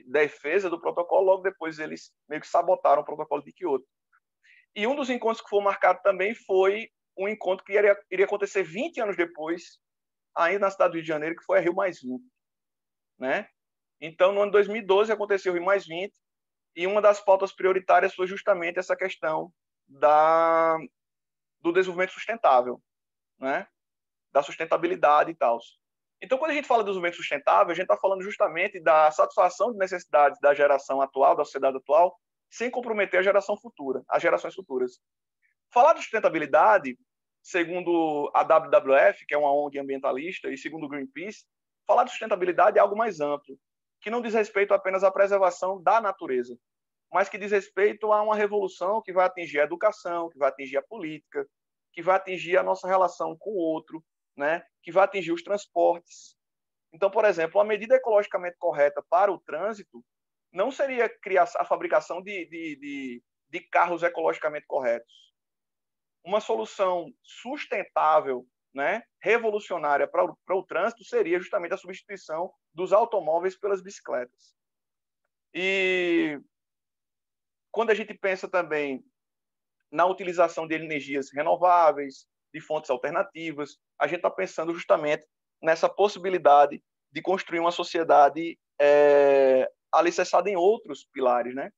defesa do protocolo, logo depois eles meio que sabotaram o protocolo de Kyoto. E um dos encontros que foi marcado também foi um encontro que iria acontecer 20 anos depois, ainda na cidade do Rio de Janeiro, que foi a Rio+20. Né? Então, no ano 2012, aconteceu o Rio+20, e uma das pautas prioritárias foi justamente essa questão do desenvolvimento sustentável, né? Da sustentabilidade e tal. Então, quando a gente fala de desenvolvimento sustentável, a gente está falando justamente da satisfação de necessidades da geração atual, da sociedade atual, sem comprometer a geração futura, as gerações futuras. Falar de sustentabilidade, segundo a WWF, que é uma ONG ambientalista, e segundo o Greenpeace, falar de sustentabilidade é algo mais amplo, que não diz respeito apenas à preservação da natureza, mas que diz respeito a uma revolução que vai atingir a educação, que vai atingir a política, que vai atingir a nossa relação com o outro, né? Que vai atingir os transportes. Então, por exemplo, uma medida ecologicamente correta para o trânsito não seria criar a fabricação de carros ecologicamente corretos. Uma solução sustentável, né, revolucionária para o trânsito seria justamente a substituição dos automóveis pelas bicicletas. E quando a gente pensa também na utilização de energias renováveis, de fontes alternativas, a gente está pensando justamente nessa possibilidade de construir uma sociedade alicerçada em outros pilares, né?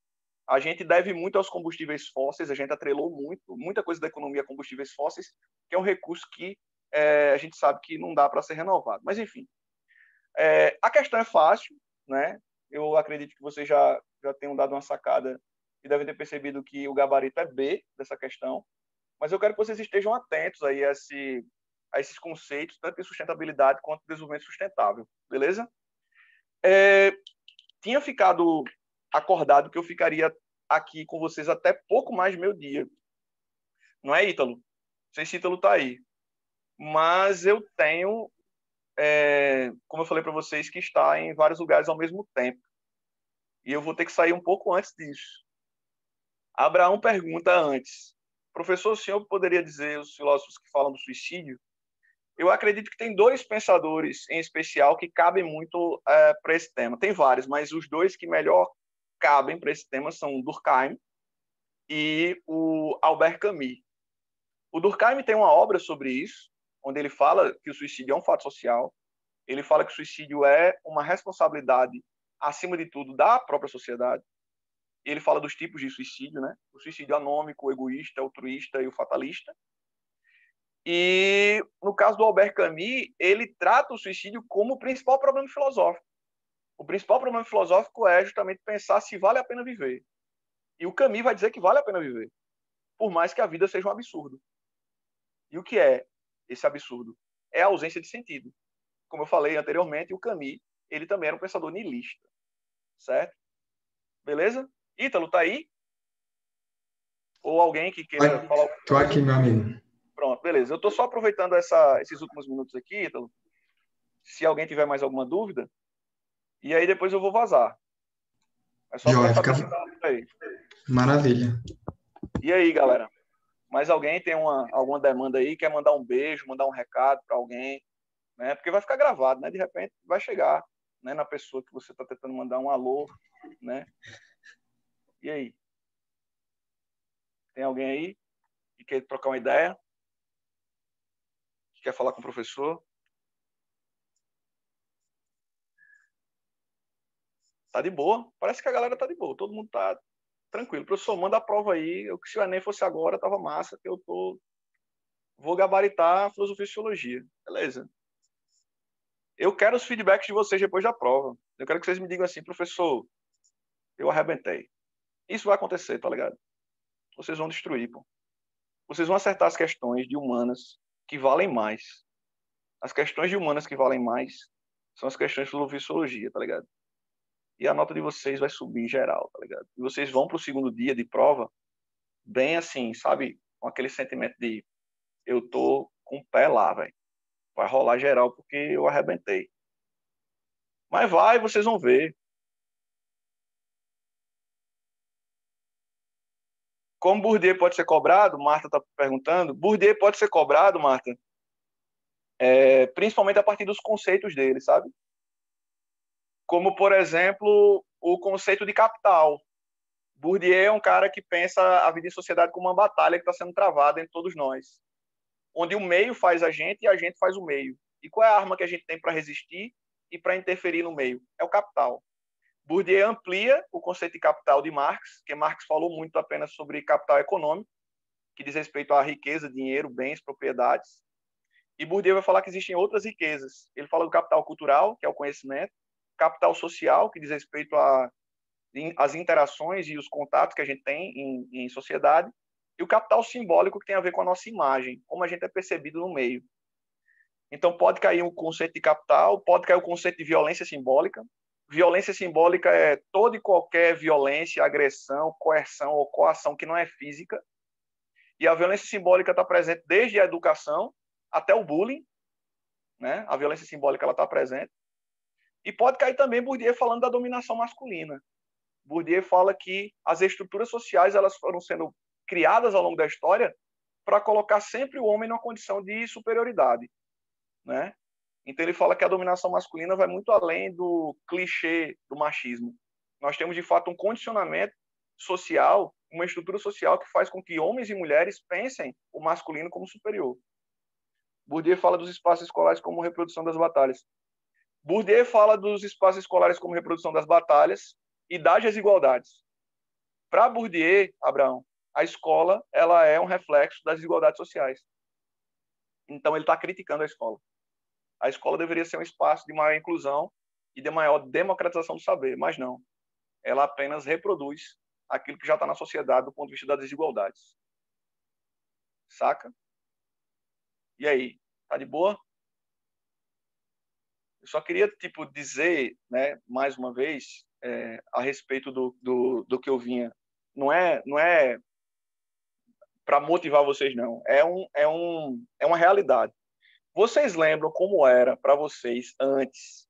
A gente deve muito aos combustíveis fósseis, a gente atrelou muita coisa da economia a combustíveis fósseis, que é um recurso que a gente sabe que não dá para ser renovado. Mas, enfim, a questão é fácil, né? Eu acredito que vocês já tenham dado uma sacada e devem ter percebido que o gabarito é B dessa questão, mas eu quero que vocês estejam atentos aí a esses conceitos, tanto de sustentabilidade quanto de desenvolvimento sustentável, beleza? Tinha ficado acordado que eu ficaria aqui com vocês até pouco mais de meio-dia. Não é, Ítalo? Não sei se Ítalo está aí. Mas eu tenho, como eu falei para vocês, que está em vários lugares ao mesmo tempo. E eu vou ter que sair um pouco antes disso. Abraão pergunta antes: professor, o senhor poderia dizer os filósofos que falam do suicídio? Eu acredito que tem dois pensadores em especial que cabem muito para esse tema. Tem vários, mas os dois que melhor cabem para esse tema são o Durkheim e o Albert Camus. O Durkheim tem uma obra sobre isso, onde ele fala que o suicídio é um fato social. Ele fala que o suicídio é uma responsabilidade, acima de tudo, da própria sociedade. Ele fala dos tipos de suicídio, né? O suicídio anômico, o egoísta, o altruísta e o fatalista. E, no caso do Albert Camus, ele trata o suicídio como o principal problema filosófico. O principal problema filosófico é justamente pensar se vale a pena viver. E o Camus vai dizer que vale a pena viver, por mais que a vida seja um absurdo. E o que é esse absurdo? É a ausência de sentido. Como eu falei anteriormente, o Camus, ele também era um pensador niilista. Certo? Beleza? Ítalo, tá aí? Ou alguém que queira falar? Tô aqui, meu amigo. Pronto, beleza. Eu estou só aproveitando esses últimos minutos aqui, Ítalo. Se alguém tiver mais alguma dúvida, e aí depois eu vou vazar. É só para saber se tá aí. Maravilha. E aí, galera? Mais alguém tem alguma demanda aí? Quer mandar um beijo, mandar um recado para alguém? Né? Porque vai ficar gravado, né? De repente vai chegar, né, na pessoa que você está tentando mandar um alô, né? E aí? Tem alguém aí que quer trocar uma ideia? Que quer falar com o professor? Tá de boa? Parece que a galera tá de boa. Todo mundo tá tranquilo. Professor, manda a prova aí. Se o Enem fosse agora, tava massa, que eu vou gabaritar filosofia e sociologia. Beleza. Eu quero os feedbacks de vocês depois da prova. Eu quero que vocês me digam assim, professor, eu arrebentei. Isso vai acontecer, tá ligado? Vocês vão destruir, pô. Vocês vão acertar as questões de humanas que valem mais. As questões de humanas que valem mais são as questões de filosofia e sociologia, tá ligado? E a nota de vocês vai subir em geral, tá ligado? E vocês vão pro segundo dia de prova bem assim, sabe? Com aquele sentimento de eu tô com o pé lá, velho. Vai rolar geral porque eu arrebentei. Mas vai, vocês vão ver. Como Bourdieu pode ser cobrado? Marta está perguntando. Bourdieu pode ser cobrado, Marta, principalmente a partir dos conceitos dele, sabe? Como, por exemplo, o conceito de capital. Bourdieu é um cara que pensa a vida em sociedade como uma batalha que está sendo travada entre todos nós, onde o meio faz a gente e a gente faz o meio. E qual é a arma que a gente tem para resistir e para interferir no meio? É o capital. Bourdieu amplia o conceito de capital de Marx, que Marx falou muito apenas sobre capital econômico, que diz respeito à riqueza, dinheiro, bens, propriedades. E Bourdieu vai falar que existem outras riquezas. Ele fala do capital cultural, que é o conhecimento, capital social, que diz respeito às interações e os contatos que a gente tem em sociedade, e o capital simbólico, que tem a ver com a nossa imagem, como a gente é percebido no meio. Então, pode cair o conceito de capital, pode cair o conceito de violência simbólica. Violência simbólica é toda e qualquer violência, agressão, coerção ou coação que não é física. E a violência simbólica está presente desde a educação até o bullying, né? A violência simbólica está presente. E pode cair também Bourdieu falando da dominação masculina. Bourdieu fala que as estruturas sociais elas foram sendo criadas ao longo da história para colocar sempre o homem numa condição de superioridade, né? Então ele fala que a dominação masculina vai muito além do clichê do machismo. Nós temos de fato um condicionamento social, uma estrutura social que faz com que homens e mulheres pensem o masculino como superior. Bourdieu fala dos espaços escolares como reprodução das batalhas. Bourdieu fala dos espaços escolares como reprodução das batalhas e das desigualdades. Para Bourdieu, Abraão, a escola ela é um reflexo das desigualdades sociais. Então ele está criticando a escola. A escola deveria ser um espaço de maior inclusão e de maior democratização do saber, mas não. Ela apenas reproduz aquilo que já está na sociedade do ponto de vista das desigualdades. Saca? E aí, tá de boa? Eu só queria dizer, né, mais uma vez, a respeito do que eu vinha. Não é para motivar vocês, não. É uma realidade. Vocês lembram como era para vocês antes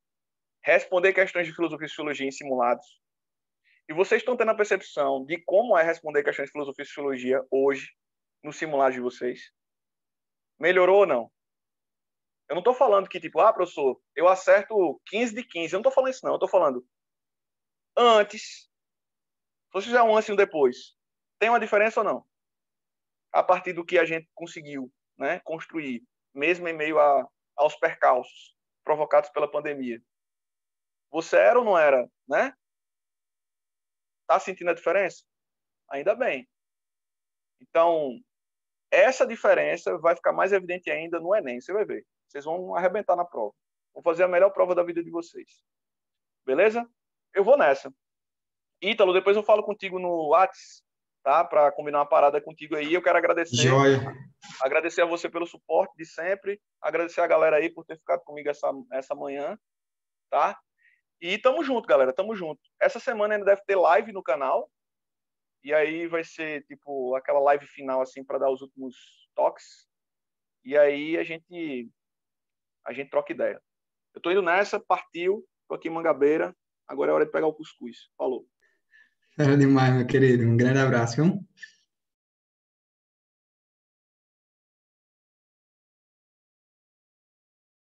responder questões de filosofia e sociologia em simulados? E vocês estão tendo a percepção de como é responder questões de filosofia e sociologia hoje, no simulado de vocês? Melhorou ou não? Eu não estou falando que, tipo, professor, eu acerto 15 de 15. Eu não estou falando isso, não. Eu estou falando antes. Se você fizer um antes e um depois, tem uma diferença ou não? A partir do que a gente conseguiu, né, construir, mesmo em meio aos percalços provocados pela pandemia. Você era ou não era, né? Tá sentindo a diferença? Ainda bem. Então, essa diferença vai ficar mais evidente ainda no Enem, você vai ver. Vocês vão arrebentar na prova. Vão fazer a melhor prova da vida de vocês. Beleza? Eu vou nessa. Ítalo, depois eu falo contigo no WhatsApp, tá? Para combinar uma parada contigo aí. Eu quero agradecer. Joia. Agradecer a você pelo suporte de sempre. Agradecer a galera aí por ter ficado comigo essa manhã, tá? E tamo junto, galera. Tamo junto. Essa semana ainda deve ter live no canal. E aí vai ser, tipo, aquela live final, assim, para dar os últimos toques. E aí a gente troca ideia. Eu tô indo nessa, partiu. Tô aqui em Mangabeira. Agora é hora de pegar o cuscuz. Falou. Era demais, meu querido. Um grande abraço, viu?